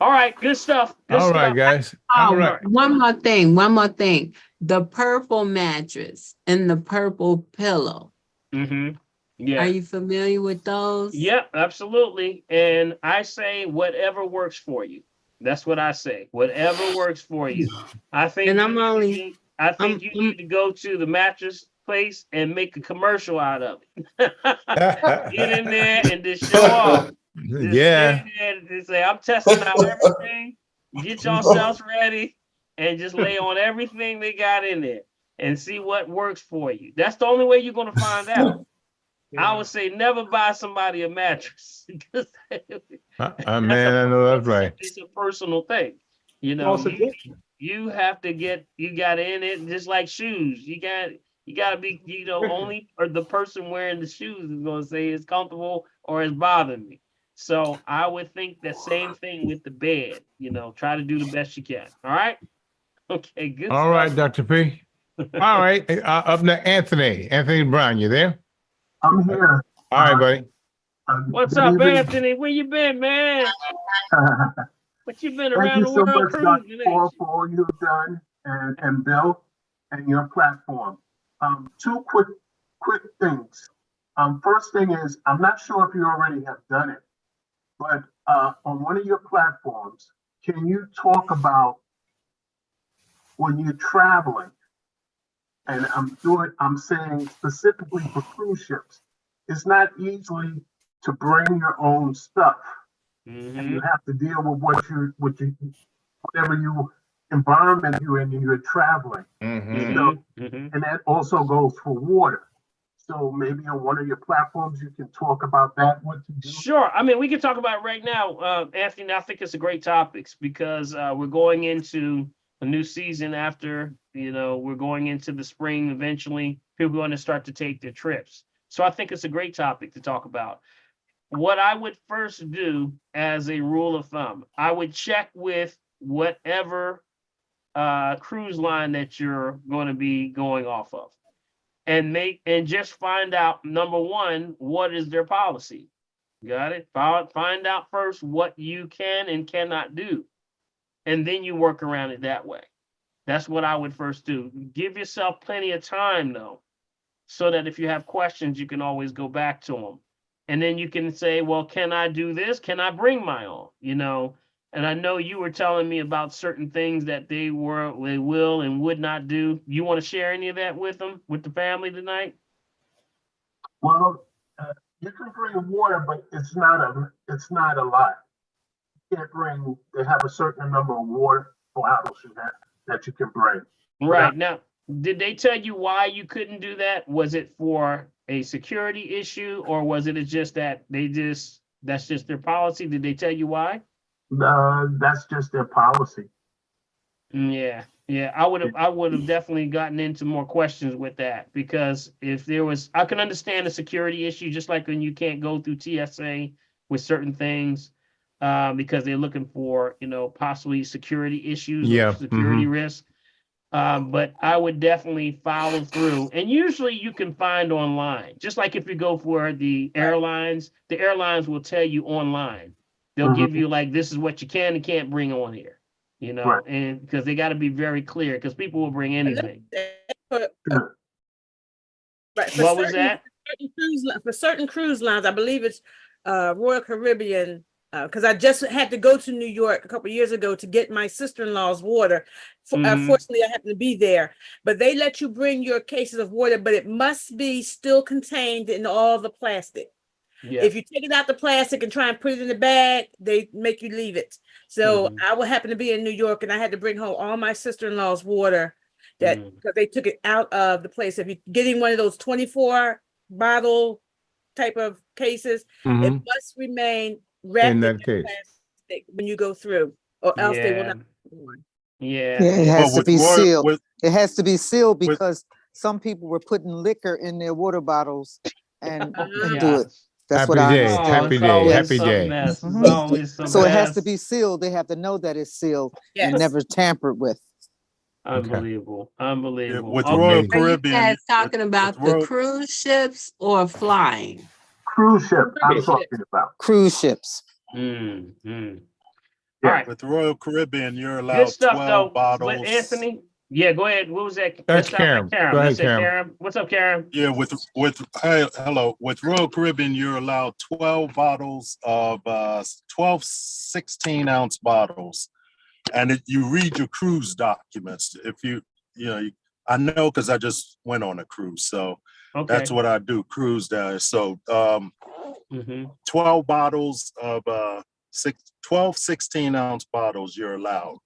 All right. Good stuff. Good All right, stuff. guys. Oh, All right. one more thing. The purple mattress and the purple pillow. Yeah. Are you familiar with those? Yep, absolutely. And I say whatever works for you. That's what I say. Whatever works for you. I think And you need to go to the mattress place and make a commercial out of it. Get in there and just show off. Yeah. Just say, I'm testing out everything. Get yourselves ready and just lay on everything they got in there and see what works for you. That's the only way you're going to find out. I would say never buy somebody a mattress. Man, I know that's right. It's a personal thing. You have to you got in it just like shoes. You got to be, only or the person wearing the shoes is going to say it's comfortable or it's bothering me. So I would think the same thing with the bed. Try to do the best you can. All right. Okay. Good. All right, Dr. P. All right. Up next, Anthony Brown, you there? I'm here. All right, buddy. What's Good up, evening. Anthony? Where you been, man? What you been Thank around you the so world much, cruising? Dr. ain't Paul, you? for all you've done, and Bill, and your platform. Two quick things. First thing is, I'm not sure if you already have done it, but on one of your platforms, can you talk about when you're traveling? And I'm saying specifically for cruise ships, it's not easily to bring your own stuff. And you have to deal with whatever environment you're in and you're traveling. So, and that also goes for water. So maybe on one of your platforms, you can talk about that, what to do. Sure. I mean, we can talk about it right now, Anthony. I think it's a great topic because we're going into a new season after, we're going into the spring eventually. People are going to start to take their trips. So I think it's a great topic to talk about. What I would first do as a rule of thumb, I would check with whatever cruise line that you're going to be going off of and just find out, number one, what is their policy? Got it? Find out first what you can and cannot do. and then you work around it that way. That's what I would first do. Give yourself plenty of time though, so that if you have questions, you can always go back to them. And then you can say, well, can I do this? Can I bring my own? You know, and I know you were telling me about certain things that they will and would not do. You want to share any of that with them, with the family tonight? Well, you can bring water, but it's not a lot. You can't bring, they have a certain number of water bottles that you can bring. Right. Now, did they tell you why you couldn't do that? Was it for a security issue, or was it just that that's just their policy? Did they tell you why? That's just their policy. Yeah. I would have definitely gotten into more questions with that, because if there was, I can understand the security issue, just like when you can't go through TSA with certain things, because they're looking for, you know, possibly security issues, or security risk. But I would definitely follow through. And usually you can find online, just like if you go for the airlines will tell you online. They'll give you like, this is what you can and can't bring on here, you know, and because they got to be very clear, because people will bring anything. Right. What was that? For certain cruise lines, I believe it's Royal Caribbean, because I just had to go to New York a couple of years ago to get my sister-in-law's water. Fortunately, I happened to be there. But they let you bring your cases of water, but it must be still contained in all the plastic. Yeah. If you take it out the plastic and try and put it in the bag, they make you leave it. So I would happen to be in New York, and I had to bring home all my sister-in-law's water because they took it out of the place. If you're getting one of those 24 bottle type of cases, it must remain wrapped in that plastic when you go through, or else they will not. Yeah, it has to be sealed. It has to be sealed because some people were putting liquor in their water bottles and do it. That's what I understand. Happy day. So it has to be sealed. They have to know that it's sealed and never tampered with. Unbelievable. With Royal Caribbean, are you guys talking about the cruise ships or flying? Cruise ship, I'm talking about. Cruise ships. All right. With the Royal Caribbean, you're allowed Good stuff 12 though. bottles. With Anthony. Yeah, go ahead. What was that? That's Karen. Go ahead, Karen. What's up, Karen? Yeah, hello. With Royal Caribbean, you're allowed 12 bottles of 12 16-ounce bottles. And you read your cruise documents. If I know because I just went on a cruise. So that's what I do, cruise down. So 12 bottles of 12 16-ounce bottles you're allowed.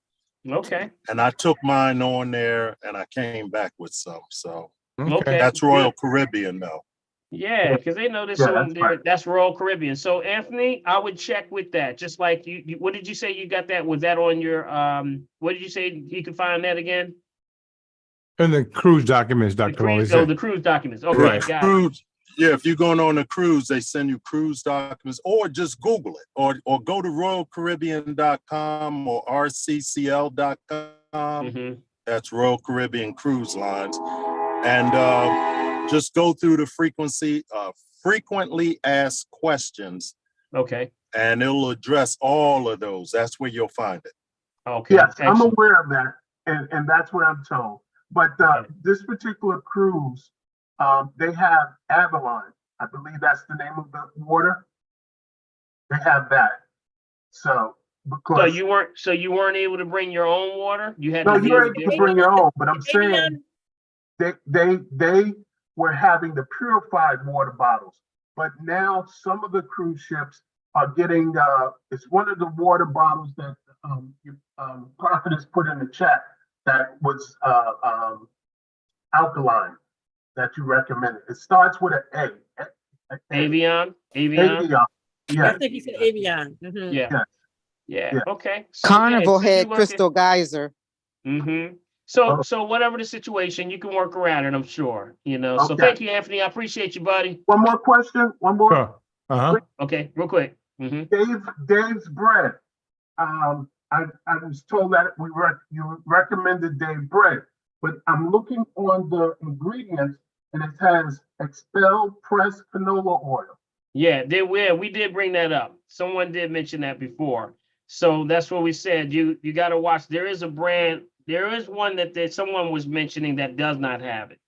Okay. And I took mine on there and I came back with some. So Okay. that's Royal Caribbean though. Yeah, because they know this on there. That's Royal Caribbean. So Anthony, I would check with that. Just like you what did you say you got that? Was that on your what did you say you could find that again? In the cruise documents, Dr. Wally said. The cruise documents. Okay, got it. Yeah, if you're going on a cruise, they send you cruise documents, or just Google it, or go to RoyalCaribbean.com or RCCL.com. That's Royal Caribbean Cruise Lines. And just go through the frequently asked questions. Okay. And it'll address all of those. That's where you'll find it. Okay. Yes, I'm aware of that. And that's what I'm told. But this particular cruise, they have Avalon. I believe that's the name of the water. They have that. So because you weren't able to bring your own water? You had you were able to bring your own, but I'm saying they were having the purified water bottles. But now some of the cruise ships are getting it's one of the water bottles that Prophet has put in the chat that was alkaline that you recommended. It starts with an A. Avion? Yeah. I think he said Avion. Yeah. Okay. So, Carnival had Crystal Geyser. So whatever the situation, you can work around it, I'm sure. So thank you, Anthony. I appreciate you, buddy. One more question. One more. Okay, real quick. Dave's bread. I was told that you recommended Dave bread, but I'm looking on the ingredients and it has expelled pressed canola oil. Yeah, we did bring that up. Someone did mention that before. So that's what we said. You got to watch. There is a brand. There is one that someone was mentioning that does not have it.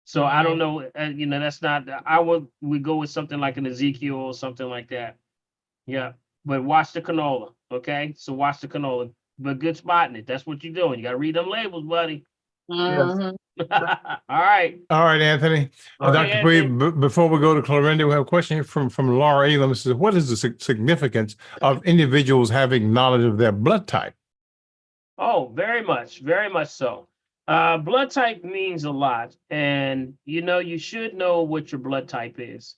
So I don't know. You know, that's not. We go with something like an Ezekiel or something like that. Yeah, but watch the canola. Okay, so watch the canola. But good spotting it. That's what you're doing. You got to read them labels, buddy. Mhm. All right. All right, Anthony. Okay, Dr. Bree, Anthony. before we go to Clorinda, we have a question here from Laura Elam. It says, what is the significance of individuals having knowledge of their blood type? Oh, very much so. Blood type means a lot, and you should know what your blood type is.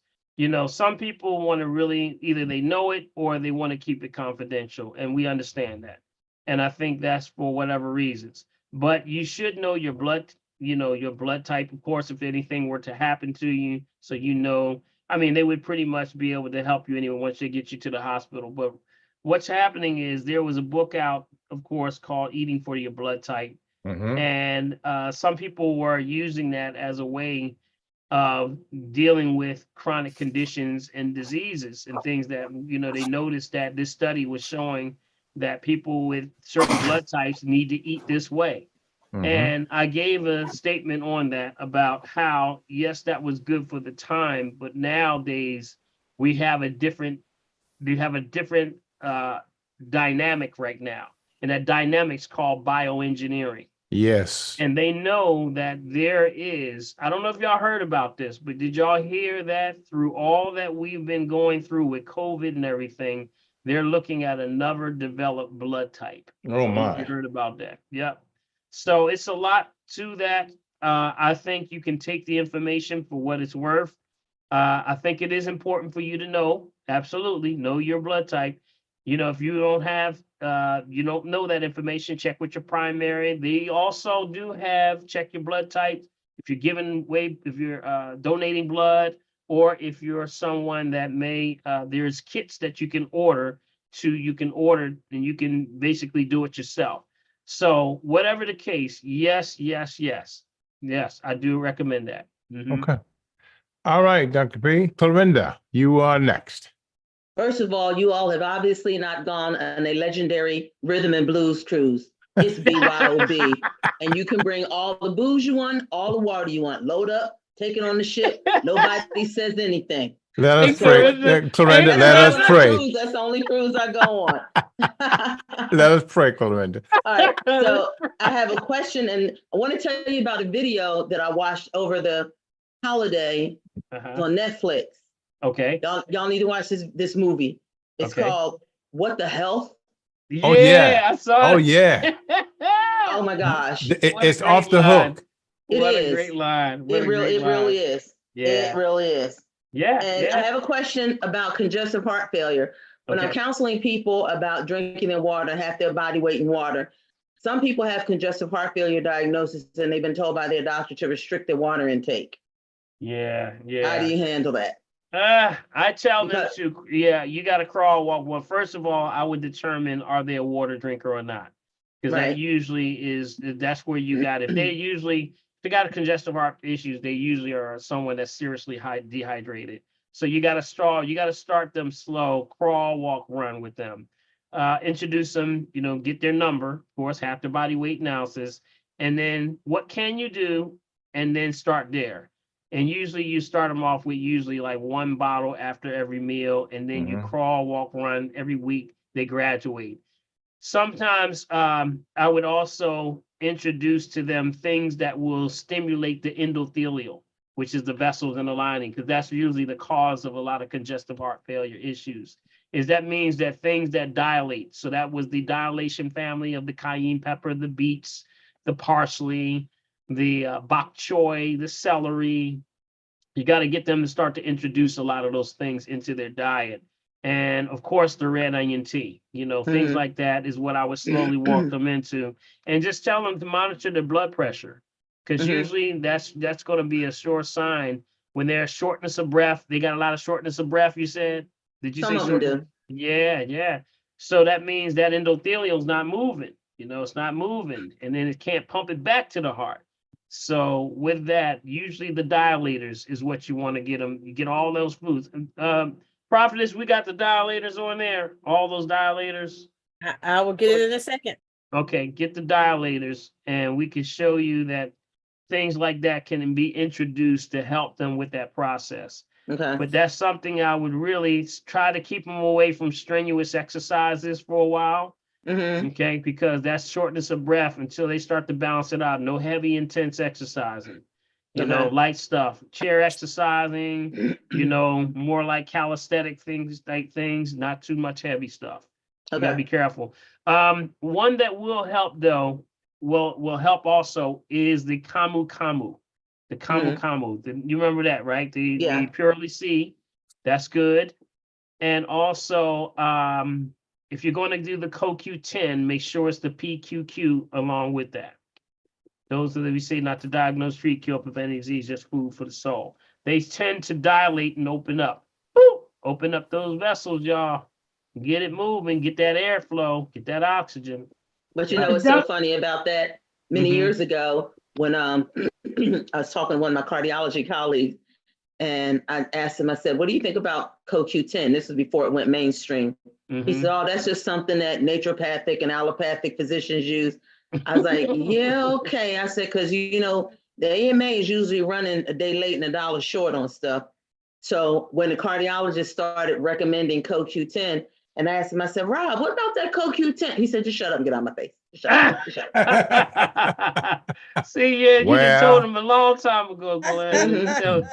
Some people want to really either they know it or they want to keep it confidential, and we understand that. And I think that's for whatever reasons. But you should know your blood, your blood type, of course, if anything were to happen to you, so I mean, they would pretty much be able to help you anyway once they get you to the hospital. But what's happening is there was a book out, of course, called Eating for Your Blood Type. And some people were using that as a way of dealing with chronic conditions and diseases and things that, they noticed that this study was showing that people with certain blood types need to eat this way. And I gave a statement on that about how, yes, that was good for the time, but nowadays we have a different dynamic right now. And that dynamic's called bioengineering. Yes. And they know that there is, I don't know if y'all heard about this, but did y'all hear that through all that we've been going through with COVID and everything, they're looking at another developed blood type. Oh my. You heard about that. Yep. So it's a lot to that. I think you can take the information for what it's worth. I think it is important for you to know, absolutely, know your blood type. If you don't have, you don't know that information, check with your primary. They also do have check your blood type. If you're if you're donating blood, or if you're someone that may, there's kits that you can order and you can basically do it yourself. So whatever the case, yes, I do recommend that. Okay. All right, Dr. P. Clorinda, you are next. First of all, you all have obviously not gone on a legendary rhythm and blues cruise. It's BYOB. And you can bring all the booze you want, all the water you want. Load up, take it on the ship. Nobody says anything. Let us pray. Clorinda, let us pray. That's the only cruise I go on. Let us pray, Clorinda. All right, so I have a question, and I want to tell you about a video that I watched over the holiday on Netflix. Okay. Y'all need to watch this movie. It's called What the Health? Oh yeah, I saw it. Oh yeah. Oh my gosh. It's off the hook. What a great line. It really is. Yeah. It really is. Yeah. And I have a question about congestive heart failure. When I'm counseling people about drinking their water, half their body weight in water, some people have congestive heart failure diagnosis and they've been told by their doctor to restrict their water intake. Yeah. How do you handle that? I tell them you got to crawl, walk. Well, first of all, I would determine, are they a water drinker or not? Because that usually that's where you got, if they got a congestive heart issues, they usually are someone that's seriously dehydrated. So you got to start them slow, crawl, walk, run with them. Introduce them, get their number, of course, half their body weight in ounces. And then what can you do? And then start there. And usually you start them off with like 1 bottle after every meal. And then you crawl, walk, run every week. They graduate. Sometimes I would also introduce to them things that will stimulate the endothelial, which is the vessels in the lining, because that's usually the cause of a lot of congestive heart failure issues. That means that things that dilate. So that was the dilation family of the cayenne pepper, the beets, the parsley, the bok choy, the celery. You got to get them to start to introduce a lot of those things into their diet. And of course, the red onion tea, things like that is what I would slowly walk them into, and just tell them to monitor their blood pressure. Because usually that's going to be a sure sign when there's shortness of breath. They got a lot of shortness of breath, you said? Did you say shortness? Yeah. So that means that endothelial is not moving. It's not moving, and then it can't pump it back to the heart. So with that, usually the dilators is what you want to get them. You get all those foods. Prophetess, we got the dilators on there. All those dilators. I will get it in a second. Okay, get the dilators and we can show you that things like that can be introduced to help them with that process. Okay. But that's something I would really try to keep them away from strenuous exercises for a while. Okay, because that's shortness of breath until they start to balance it out. No heavy, intense exercising. You know, light stuff, chair exercising, you know, more like calisthenic things, type things, not too much heavy stuff. You gotta be careful. One that will help though, will help also is the Camu Camu. The Camu Camu. You remember that, right? The Purely C. That's good. And also, if you're going to do the CoQ10, make sure it's the PQQ along with that. Those are we say not to diagnose, treat, cure, prevent disease, just food for the soul. They tend to dilate and open up. Woo! Open up those vessels, y'all. Get it moving, get that airflow, get that oxygen. But you know what's so funny about that? Many years ago, when I was talking to one of my cardiology colleagues, and I asked him, I said, what do you think about CoQ10? This was before it went mainstream. He said, oh, that's just something that naturopathic and allopathic physicians use. I was like, yeah, okay. I said, because, you know, the AMA is usually running a day late and $1 short on stuff. So when the cardiologist started recommending CoQ10, and I asked him, I said, Rob, what about that CoQ10? He said, just shut up and get out of my face. Just shut up. Just shut up. See, yeah, you just told him a long time ago, Glenn. So,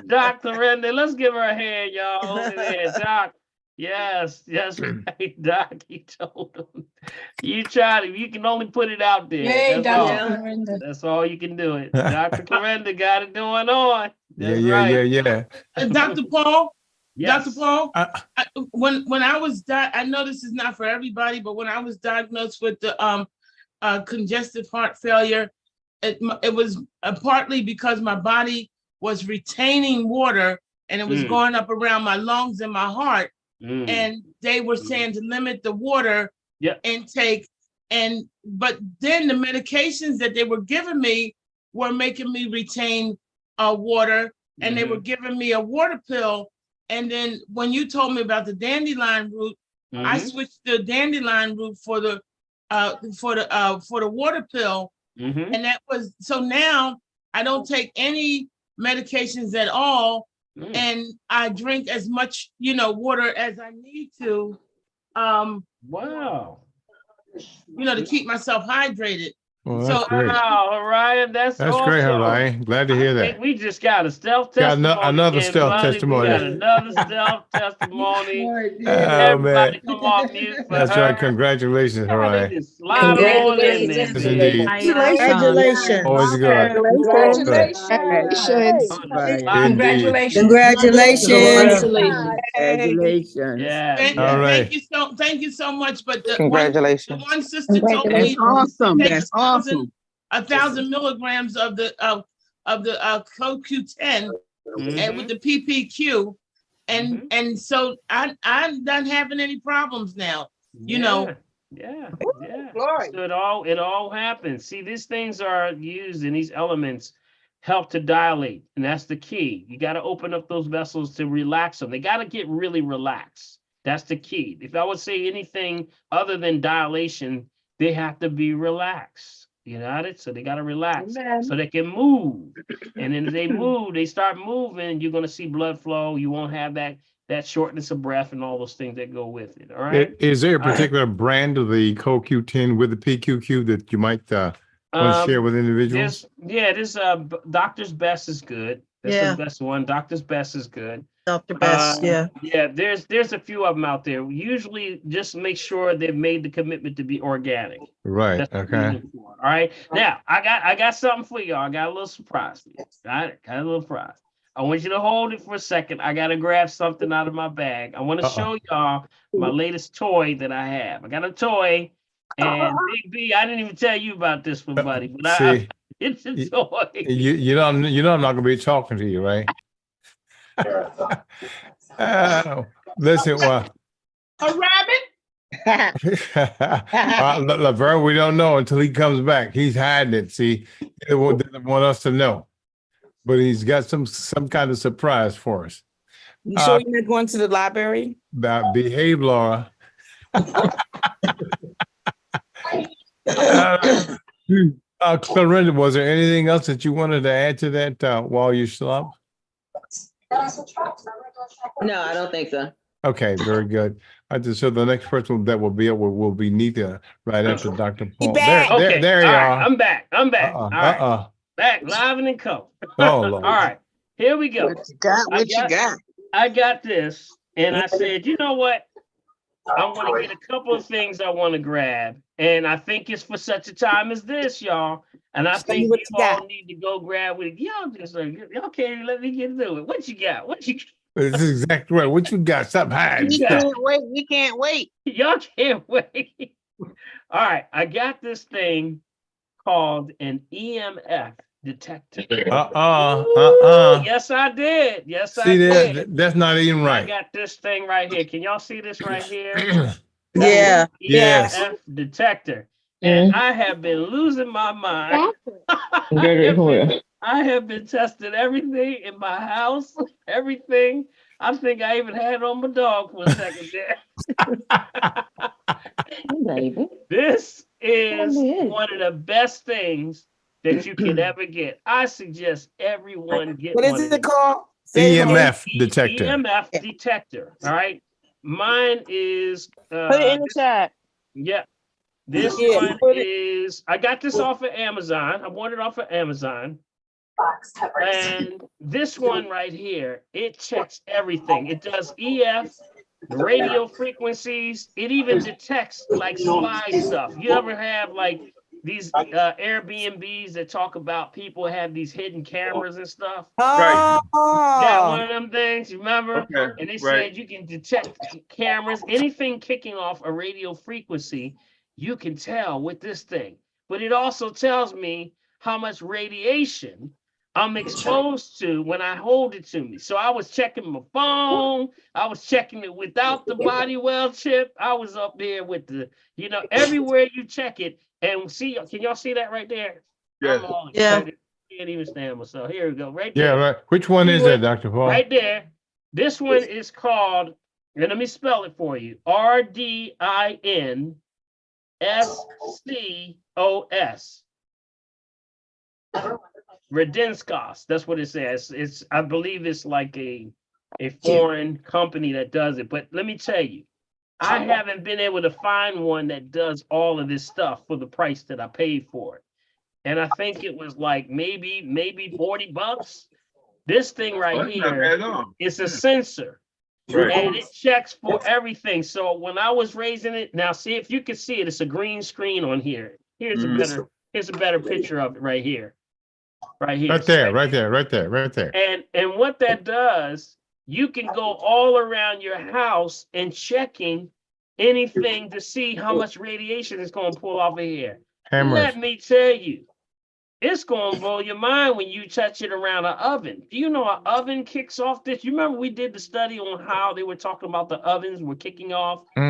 Dr. Renda, let's give her a hand, y'all. Over there, Doc. Yes, right, Doc. He told him. You tried it. You can only put it out there. Hey, That's all. Dr. Clarenda. That's all you can do it. Dr. Clarenda got it going on. That's Yeah. Dr. Paul, Yes. Dr. Paul, when I was I know this is not for everybody, but when I was diagnosed with the congestive heart failure, it was partly because my body was retaining water and it was going up around my lungs and my heart. And they were saying to limit the water intake. But then the medications that they were giving me were making me retain water, and they were giving me a water pill. And then when you told me about the dandelion root, I switched the dandelion root for the water pill. And that was, so now I don't take any medications at all. And I drink as much, water as I need to. Wow. To keep myself hydrated. Well, that's great. Wow, Orion, that's awesome. Great, Orion. Glad to hear that. We just got a stealth testimony. Another stealth testimony. We got another stealth testimony. Man. Come off mute. That's right. Congratulations, Orion. Congratulations. Indeed. Congratulations. Always good. Congratulations. Congratulations. Yeah. All right. Thank you so much. But the Congratulations. one sister told me Awesome. take That's awesome. 1,000 milligrams of the CoQ10 and with the PPQ, and so I'm not having any problems now. Yeah. So it all happens. See, these things are used, and these elements help to dilate, and that's the key. You got to open up those vessels to relax them. They got to get really relaxed. That's the key. If I would say anything other than dilation, they have to be relaxed. You got it? So they got to relax so they can move. And then as they move, they start moving, you're going to see blood flow. You won't have that shortness of breath and all those things that go with it. All right. Is there a particular brand of the CoQ10 with the PQQ that you might want to share with individuals? This Doctor's Best is good. That's the best one. Doctor's Best is good. Dr. Best, Yeah, there's a few of them out there. Usually just make sure they've made the commitment to be organic. Right. That's what Okay. we're looking for. All right. Now I got something for y'all. I got a little surprise for you. Got a little surprise. I want you to hold it for a second. I gotta grab something out of my bag. I want to show y'all my latest toy that I have. I got a toy, and Big B, I didn't even tell you about this one, buddy. But it's a toy. You know I'm not gonna be talking to you, right? Listen, A rabbit? Laverne, we don't know until he comes back. He's hiding it. See, he doesn't want us to know, but he's got some kind of surprise for us. You sure you're not going to the library? Behave, Laura. Clarinda, was there anything else that you wanted to add to that while you slept? No, I don't think so. Okay, very good. So the next person that will be will be Nita right after Dr. Paul. Okay, There you all are. right, I'm back. I'm back. All right. Back live and in color. Oh, Lord. All right, here we go. What you got? What you got? I got this, and I said, you know what? I'm gonna get a couple of things I want to grab, and I think it's for such a time as this, y'all. And I think you all need to go grab it. Y'all just y'all can't even let me get through it. What you got? What you? This is exactly right. What you got? Stop hiding. We can't wait. We can't wait. Y'all can't wait. All right, I got this thing called an EMF detector. Yes, I did. Yes, I did. That's not even right. I got this thing right here. Can y'all see this right here? Yeah. EMF detector. And I have been losing my mind. I have been testing everything in my house, everything. I think I even had it on my dog for a second there. This is one of the best things that you can ever get. I suggest everyone get one. What is it called? EMF detector. EMF detector. All right. Mine is Put it in the chat. Yeah. This one is, I got this off of Amazon. I bought it off of Amazon. And this one right here, it checks everything. It does EF, radio frequencies. It even detects like spy stuff. You ever have like these Airbnbs that talk about people have these hidden cameras and stuff? Right. Got one of them things, you remember? Okay, And they right. said you can detect cameras, anything kicking off a radio frequency, you can tell with this thing. But it also tells me how much radiation I'm exposed to when I hold it to me. So I was checking my phone. I was checking it without the body well chip. I was up there with the, everywhere you check it. And see, can y'all see that right there? Yes. I'm all Yeah. excited. Can't even stand myself. Here we go, right there. Yeah, right. Which one is that, Dr. Paul? Right there. This one is called, and let me spell it for you. RDINSCOS. Redenscos. That's what it says. It's, I believe it's like a foreign company that does it. But let me tell you, I haven't been able to find one that does all of this stuff for the price that I paid for it. And I think it was like maybe $40. This thing right here is a sensor. Right. And it checks for everything. So when I was raising it, now see if you can see it, it's a green screen on here. Here's a better picture of it right here. Right here. Right there, right there, right there, right there. And what that does, you can go all around your house and checking anything to see how much radiation is going to pull off of here. Cameras. Let me tell you, it's going to blow your mind when you touch it around an oven. Do you know an oven kicks off this? You remember we did the study on how they were talking about the ovens were kicking off the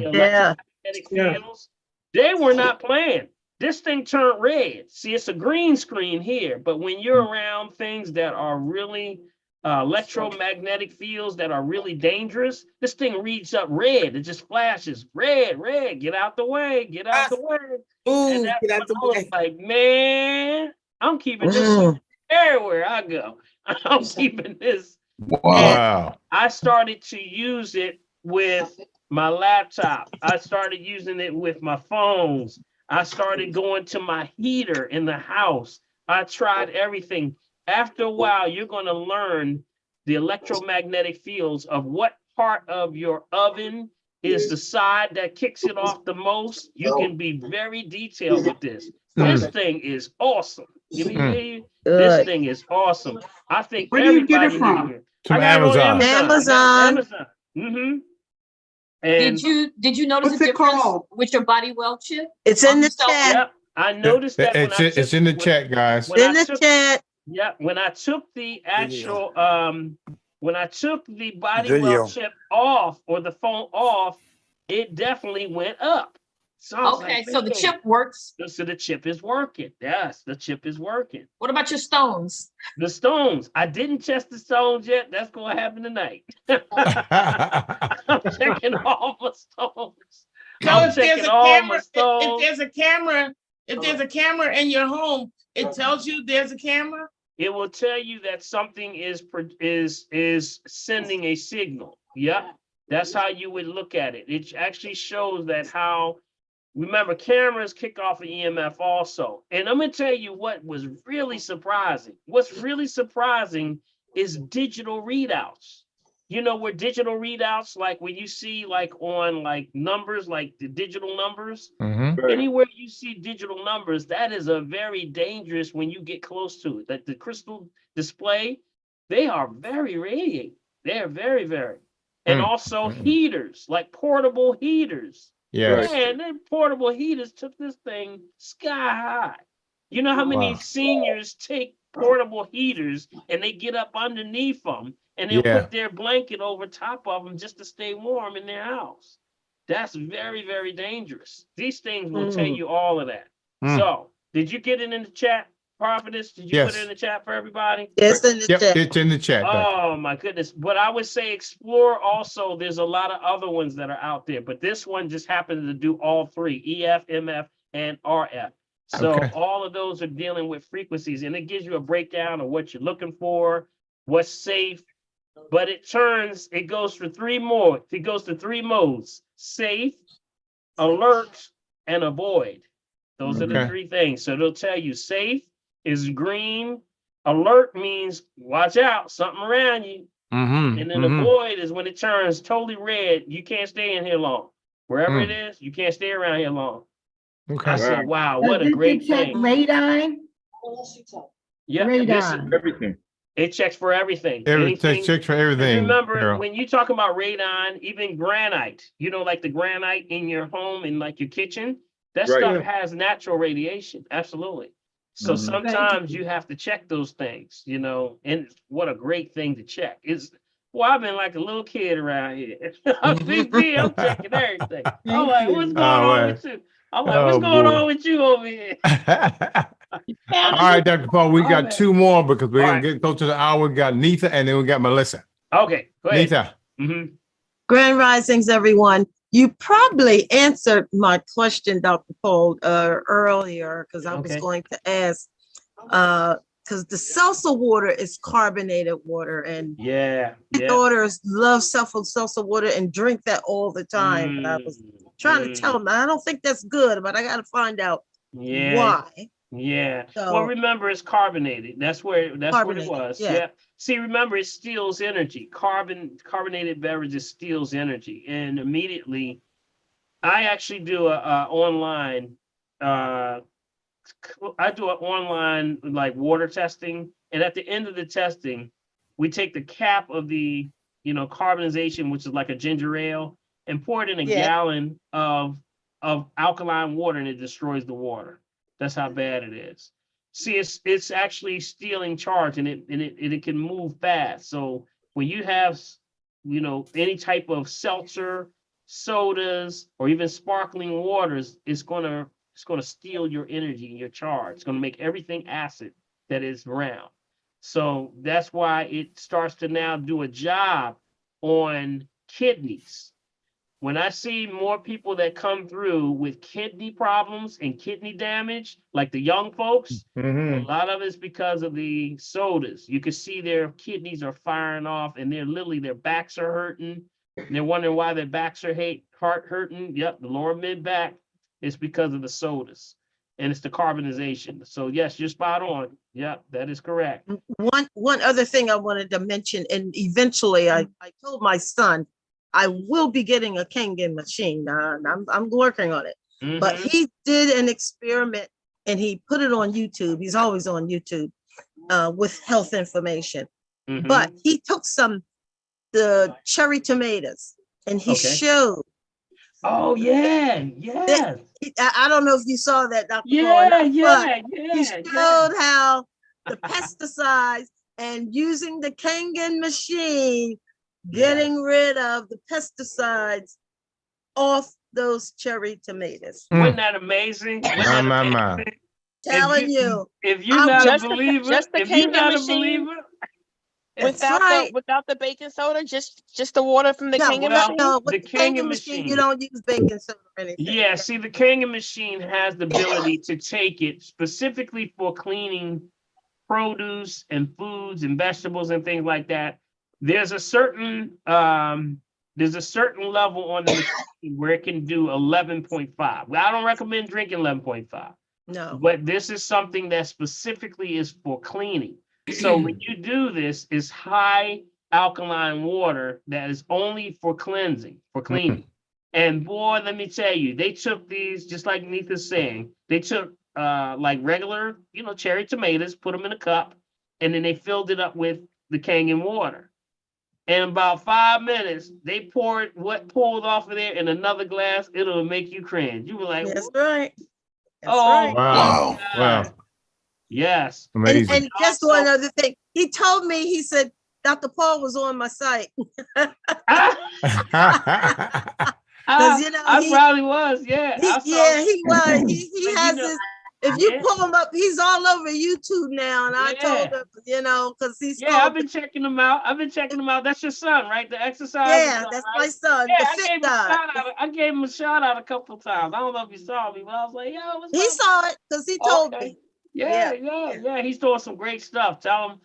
electromagnetic fields? They were not playing. This thing turned red. See, it's a green screen here, but when you're around things that are really electromagnetic fields that are really dangerous, this thing reads up red. It just flashes red, red. Get out the way. Get out the way. And that's when I was like, man, I'm keeping this everywhere I go. I'm keeping this. Wow. I started to use it with my laptop. I started using it with my phones. I started going to my heater in the house. I tried everything. After a while, you're going to learn the electromagnetic fields of what part of your oven is the side that kicks it off the most. You can be very detailed with this. This thing is awesome. Let me hear you. This thing is awesome. I think Where do you get it everybody from? need it. From I got it on Amazon. Amazon. Mm-hmm. And Did you notice What's the it difference called? with your body well chip? It's in the Yourself? chat. yep, I noticed that when It's in the chat, guys. when In I the took chat. yeah, when I took the actual when I took the body well chip off or the phone off, it definitely went up. So I was Okay, like, so the man, chip works. So the chip is working. Yes, the chip is working. What about your stones? The stones. I didn't test the stones yet. That's gonna happen tonight. I'm checking all my stones. So I'm if there's checking a all my camera, stones. if there's a camera in your home, it tells you there's a camera. It will tell you that something is sending a signal. Yep. That's how you would look at it. It actually shows that how, remember, cameras kick off an EMF also. And I'm going to tell you what was really surprising. What's really surprising is digital readouts. You know, where digital readouts, like when you see like on like numbers, like the digital numbers, anywhere you see digital numbers, that is a very dangerous when you get close to it. Like the crystal display, they are very radiating. They are very, very. And also heaters, like portable heaters. Yes. Man, them portable heaters took this thing sky high. You know how many seniors take portable heaters and they get up underneath them and they'll put their blanket over top of them just to stay warm in their house. That's very, very dangerous. These things will tell you all of that. So, did you get it in the chat, Prophetess? Did you put it in the chat for everybody? It's in the chat. It's in the chat. Oh my goodness. But I would say explore also. There's a lot of other ones that are out there, but this one just happens to do all three, EF, MF, and RF. So all of those are dealing with frequencies, and it gives you a breakdown of what you're looking for, what's safe. But it goes for three more. It goes to three modes: safe, alert, and avoid. Those are the three things. So they'll tell you safe is green, alert means watch out, something around you. And then avoid is when it turns totally red, you can't stay in here long. Wherever it is, you can't stay around here long. I said, wow, what a great thing. Radon? Yeah, Radon. Everything. It checks for everything. Everything checks for everything. And remember, Carol. when you talk about radon, even granite, you know, like the granite in your home and like your kitchen, that stuff has natural radiation. Absolutely. So sometimes you have to check those things, you know, and what a great thing to check is. Well, I've been like a little kid around here. I'm checking everything. I'm like, what's going on with you? I'm like, what's going on with you over here? All right, Dr. Paul, we got two more because we're going to get close to the hour. We got Nita and then we got Melissa. Okay, go ahead. Nita. Grand Risings, everyone. You probably answered my question, Dr. Paul, earlier, because I was going to ask, because the seltzer water is carbonated water, and my daughters love seltzer water and drink that all the time. And I was trying to tell them, I don't think that's good, but I got to find out why. Yeah. So- Well, remember, it's carbonated. That's what it was. yeah. Yeah. See, remember, it steals energy. Carbonated beverages steals energy, and immediately, I actually do a online. I do an online like water testing, and at the end of the testing, we take the cap of the carbonization, which is like a ginger ale, and pour it in a gallon of alkaline water, and it destroys the water. That's how bad it is. See, it's actually stealing charge, and it can move fast. So when you have any type of seltzer, sodas, or even sparkling waters, it's gonna steal your energy and your charge. It's gonna make everything acid that is around. So that's why it starts to now do a job on kidneys. When I see more people that come through with kidney problems and kidney damage, like the young folks, a lot of it's because of the sodas. You can see their kidneys are firing off, and their backs are hurting. And they're wondering why their backs are hurting. Yep, the lower mid back is because of the sodas, and it's the carbonization. So yes, you're spot on. Yep, that is correct. One other thing I wanted to mention, and eventually I told my son, I will be getting a Kangen machine. I'm working on it. But he did an experiment and he put it on YouTube. He's always on YouTube with health information. But he took the cherry tomatoes and he showed. Oh yeah, yeah. I don't know if you saw that, Dr. Yeah, Paul, he showed how the pesticides and using the Kangen machine, getting rid of the pesticides off those cherry tomatoes. Wasn't that amazing? Wasn't that My. amazing? Telling you. If you're I'm not a just- believer, just the if you're Kangen not a machine. believer, Without the baking soda, just the water from the Kangen machine. No, with the the Kangen Kangen machine, you don't use baking soda or anything. yeah, see, the Kangen machine has the ability to take it specifically for cleaning produce and foods and vegetables and things like that. There's a certain level on the machine where it can do 11.5. Well, I don't recommend drinking 11.5. No. But this is something that specifically is for cleaning. So when you do this, it's high alkaline water that is only for cleansing, for cleaning. And boy, let me tell you, they took these, just like Nitha's saying, they took like regular, cherry tomatoes, put them in a cup, and then they filled it up with the Kangen water. In about 5 minutes, they poured what pulled off of there in another glass. It'll make you cringe. You were like, That's right. That's oh, right. Wow. God. Wow. Yes. Amazing. And just one other thing. He told me, he said, Dr. Paul was on my site. I probably was, yeah. He was. He has this. If you Yeah. pull him up, he's all over YouTube now. And I told him, because he's I've been checking him out. That's your son, right? The exercise. Yeah, son, that's right? my son. Yeah, the fit guy. I gave him a shout out a couple of times. I don't know if you saw me, but I was like, yo, what's He up? saw it because he told Okay. me. Yeah. He's doing some great stuff. Tell him,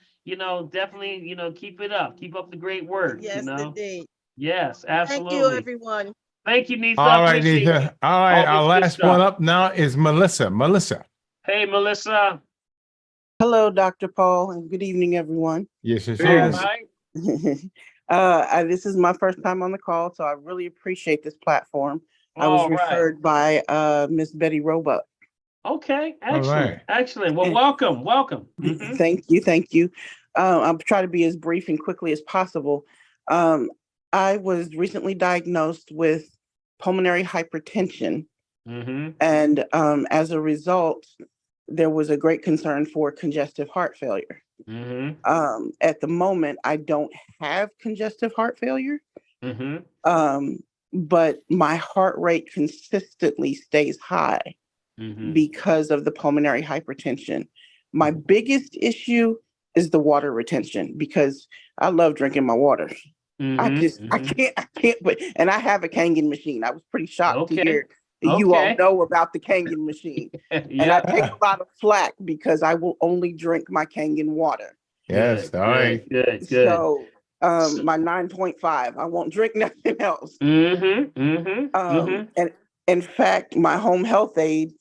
definitely, keep it up. Keep up the great work. Yes, indeed. Yes, absolutely. Thank you, everyone. Thank you, Nitha. All right, Appreciate Nitha. it. All right, All our this good last one stuff. up now is Melissa. Melissa. Hey, Melissa. Hello, Dr. Paul, and good evening, everyone. Yes, yes, All yes. right. This is my first time on the call, so I really appreciate this platform. I was All right. referred by Miss Betty Roebuck. Okay, excellent. right. Excellent. Well, welcome. Mhm. Thank you. I'll try to be as brief and quickly as possible. I was recently diagnosed with pulmonary hypertension, and as a result, there was a great concern for congestive heart failure. At the moment, I don't have congestive heart failure, but my heart rate consistently stays high because of the pulmonary hypertension. My biggest issue is the water retention because I love drinking my water. I can't, and I have a Kangen machine. I was pretty shocked to hear that you all know about the Kangen machine. And I take a lot of flack because I will only drink my Kangen water. Yes, all right. Good. So my 9.5, I won't drink nothing else. And in fact, my home health aide,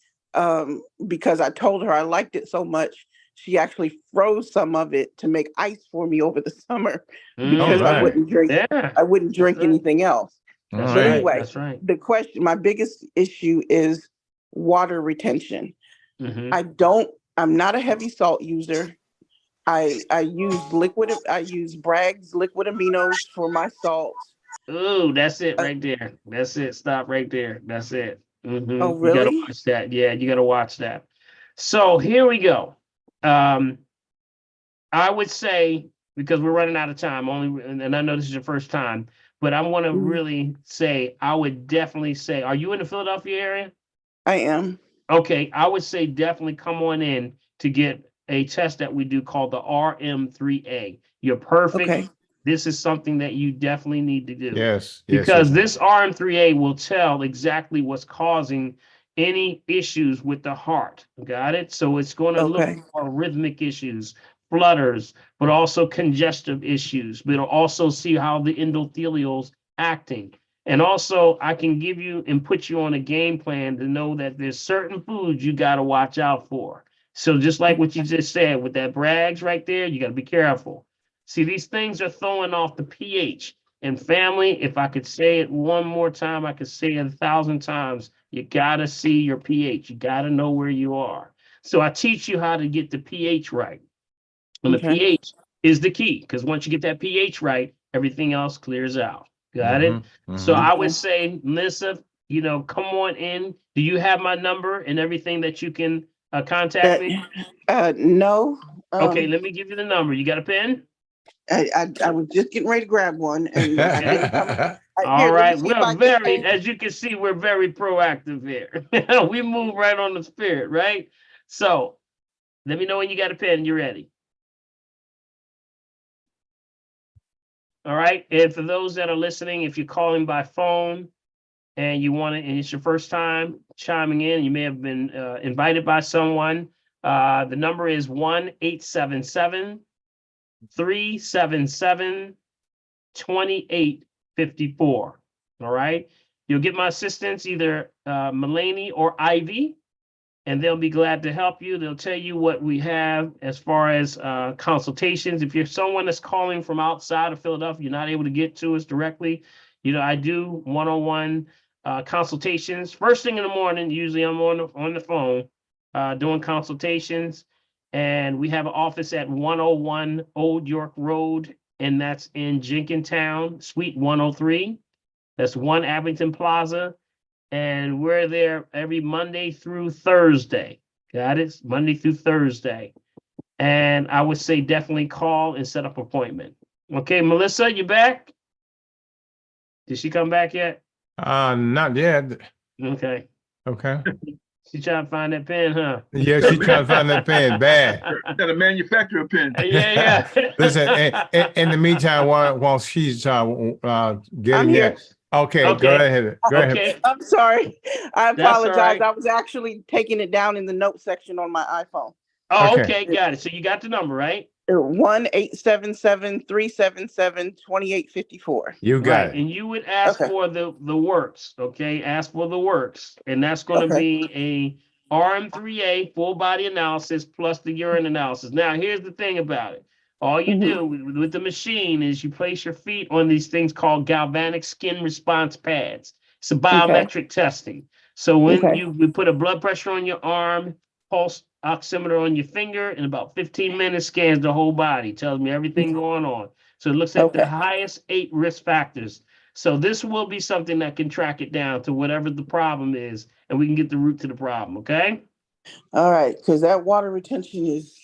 because I told her I liked it so much, she actually froze some of it to make ice for me over the summer because I wouldn't drink. I wouldn't drink anything else. That's But right. anyway, That's right. the question, my biggest issue is water retention. I'm not a heavy salt user. I use Bragg's liquid aminos for my salt. Ooh, that's it right there. That's it. Stop right there. That's it. Oh, You gotta really? watch that. Yeah, you gotta watch that. So here we go. I would say, because we're running out of time, and I know this is your first time, but I want to really say, I would definitely say, are you in the Philadelphia area? I am. Okay, I would say definitely come on in to get a test that we do called the RM3A. You're perfect. Okay. This is something that you definitely need to do. Yes. Because this RM3A will tell exactly what's causing any issues with the heart. Got it? So it's going to look for rhythmic issues, flutters, but also congestive issues. But it'll also see how the endothelial's acting. And also, I can give you and put you on a game plan to know that there's certain foods you got to watch out for. So just like what you just said with that Bragg's right there, you got to be careful. See, these things are throwing off the pH. And family, if I could say it one more time, I could say it 1,000 times. You got to see your pH. You got to know where you are. So I teach you how to get the pH right. And the pH is the key, because once you get that pH right, everything else clears out. Got it? So I would say, Melissa, come on in. Do you have my number and everything that you can contact me? No. Okay, let me give you the number. You got a pen? I was just getting ready to grab one, and All right, we're very, as you can see, we're very proactive here. We move right on the spirit, right? So let me know when you got a pen, you're ready. All right, and for those that are listening, if you're calling by phone and you want to, and it's your first time chiming in, you may have been invited by someone. The number is 1-877-377-2854. All right. You'll get my assistants, either Mulaney or Ivy, and they'll be glad to help you. They'll tell you what we have as far as consultations. If you're someone that's calling from outside of Philadelphia, you're not able to get to us directly. I do one-on-one consultations. First thing in the morning, usually I'm on the phone doing consultations. And we have an office at 101 Old York Road, and that's in Jenkintown, Suite 103. That's 1 Abington Plaza. And we're there every Monday through Thursday. Got it? Monday through Thursday. And I would say definitely call and set up an appointment. Okay, Melissa, you back? Did she come back yet? Not yet. Okay. Okay. She trying to find that pen, huh? Yeah, she trying to find that pen bad. Got a manufacturer pen. Yeah. Listen, in the meantime, while she's getting here. that. Okay, go ahead. Go ahead. I'm sorry. I That's all apologize. right. I was actually taking it down in the note section on my iPhone. Oh, Okay. okay, got it. So you got the number, right? 1-877-377-2854. You got it. And you would ask for the works, okay? Ask for the works. And that's going to be a RM3A full body analysis plus the urine analysis. Now, here's the thing about it. All you do with the machine is you place your feet on these things called galvanic skin response pads. It's a biometric testing. So when we put a blood pressure on your arm, pulse oximeter on your finger, in about 15 minutes scans the whole body, tells me everything going on. So it looks at the highest 8 risk factors. So this will be something that can track it down to whatever the problem is, and we can get the root to the problem, okay? All right, because that water retention is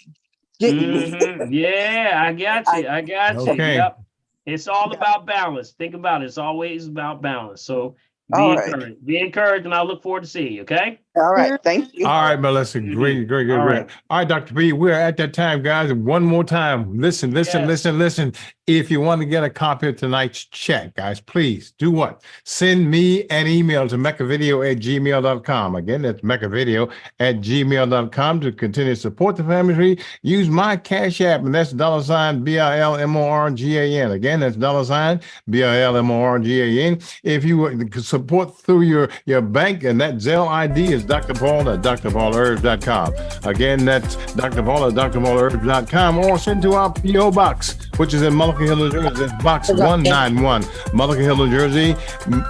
getting me. Yeah, I got you. I got you. Okay. Yep. It's all about balance. Think about it. It's always about balance. So be All right. encouraged. Be encouraged, and I look forward to seeing you, okay? All right, thank you. All right, Melissa. Great. All All right. right, Dr. B, we're at that time, guys. One more time. Listen. If you want to get a copy of tonight's check, guys, please do what? Send me an email to mechavideo@gmail.com. Again, that's mechavideo@gmail.com to continue to support the family tree. Use my Cash App, and that's $BILMORGAN. Again, that's $BILMORGAN. If you would support through your bank, and that Zelle ID is Dr. Paul at drpaulherbs.com. Again, that's Dr. Paul at drpaulherbs.com, or send to our P.O. Box, which is in Mullica Hill, New Jersey. That's Box 191, Mullica Hill, New Jersey,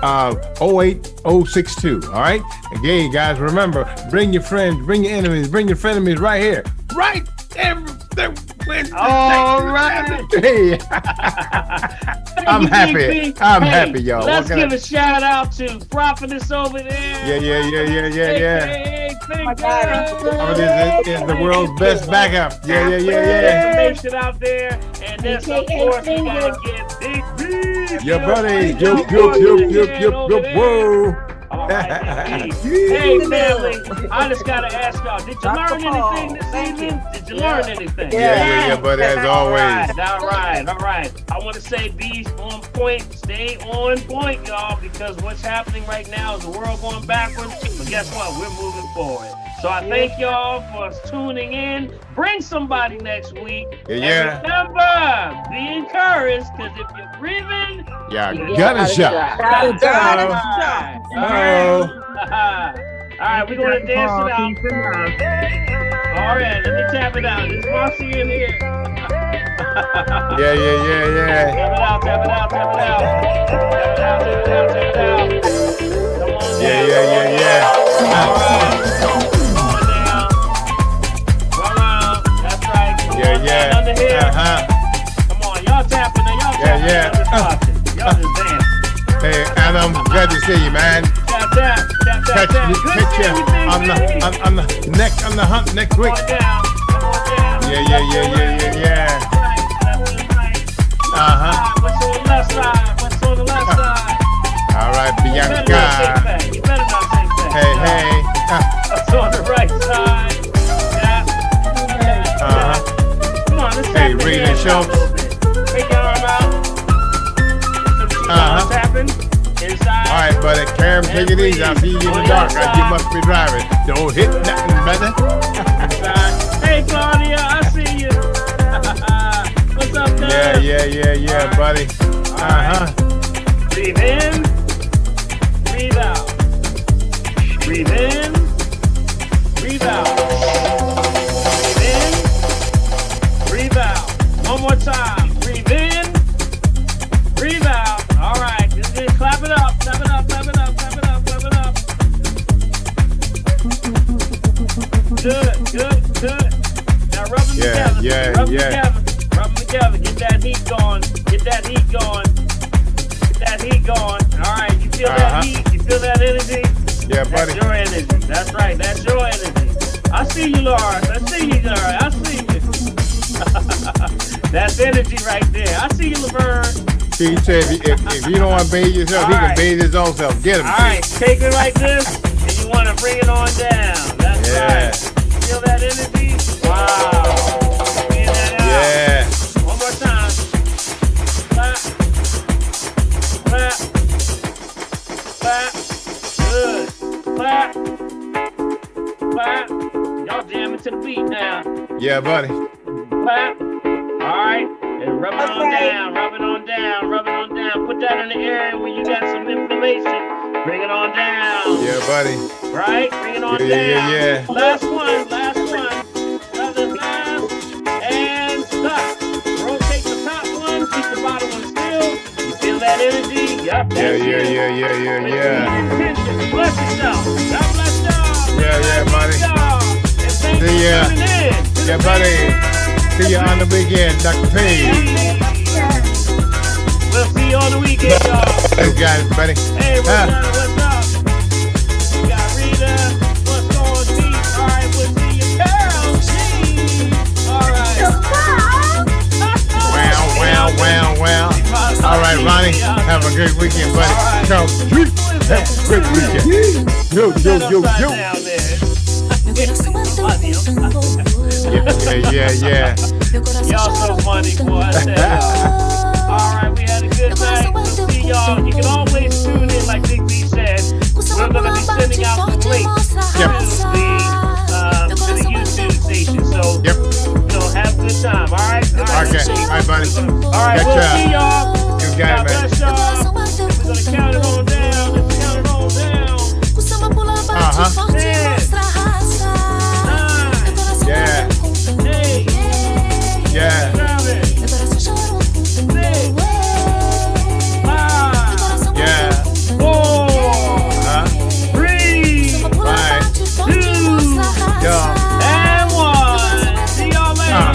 08062. All right? Again, guys, remember, bring your friends, bring your enemies, bring your frenemies right here. Right there. All right. Hey. I'm happy. I'm happy, y'all. Let's What can give a shout out to Prophetess over there. Yeah. Hey, Oh, this is the world's best backup. Yeah. Information out there, and then of course we gotta get Big B. Your buddy. Yup. Whoa. All right, hey family, I just gotta ask y'all, did you learn anything this evening? Did you learn anything? Yeah, buddy, as always. All right. I want to say be on point, stay on point, y'all, because what's happening right now is the world going backwards, but guess what? We're moving forward. So I thank y'all for tuning in. Bring somebody next week. Yeah. And remember, be encouraged, because if you're breathing, you got a shot. All right, we're going to dance it out. All right, let me tap it out. Is Marcy in here? Yeah. Tap it out. Come on down. Yeah. All right. That's right. Yeah. Under here. Come on, y'all tapping. Y'all tapping. Y'all just dance. Hey, and I'm glad to see you, man. Tap. Catch you on the hunt next week. Yeah. What's on the left side? All right, You better not Bianca. take back. You better not take back. Hey, hey. That's on the right side. Yeah. Come on, let's Hey, tap the Rita hands out a Schultz. little bit. Take your arm out. Tapping inside. All right, buddy. Karen, take it easy. I'll see you in the dark. You must be driving. Don't hit nothing, brother. Hey, Claudia, I see you. What's up, man? Yeah, buddy. Breathe in. Breathe out. Breathe in. Breathe out. Breathe in. Breathe out. One more time. Breathe in. Breathe out. All right. Just clap it up. Clap it up. Clap it up. Clap it up. Clap it up. Good. Now rub them together. Rub them together. Rub them together. Get that heat going. Get that heat going. Get that heat going. All right. You feel that heat? You feel that energy? Yeah, buddy. That's your energy. That's right. That's your energy. I see you, Laura. I see you, Laura. I see you. That's energy right there. I see you, Laverne. He said if you don't want to bathe yourself, he can bathe his own self. Get him. All right, take it like this, and you want to bring it on down. That's right. Feel that energy? Wow. Feel that out. Yeah. One more time. Clap. Clap. Clap. Good. Clap. Clap. Y'all jamming to the beat now. Yeah, buddy. Clap. All right. And rub it on down. Rub it on down. Rub it on down. Put that in the area where you got some inflammation. Bring it on down. Yeah, buddy. Right? Bring it on down. Yeah. Last one. Last one. Another last. And stop. Rotate the top one. Keep the bottom one still. You feel that energy? Yup. Yeah. Bless yourself. God bless y'all. Yeah, buddy. And thanks See ya. for tuning in. Yeah, buddy. See you on the weekend, Dr. P. We'll see you on the weekend, y'all. You got it, buddy. Hey, what's up? We got Rita. What's going on, Pete? All right, we'll see you. Carol G. All right. Wow. All right, Ronnie. Have a great weekend, buddy. Carol G. Have a great weekend. Yo. Yeah. Y'all so funny, boy. I tell y'all. All right, we had a good night. We'll see y'all. You can always tune in, like Big B said. We're going to be sending out the link to the YouTube station. So, have a good time. All right? Okay. All right, buddy. All right, we'll see y'all. You got it, man. God bless y'all. We're going to count it on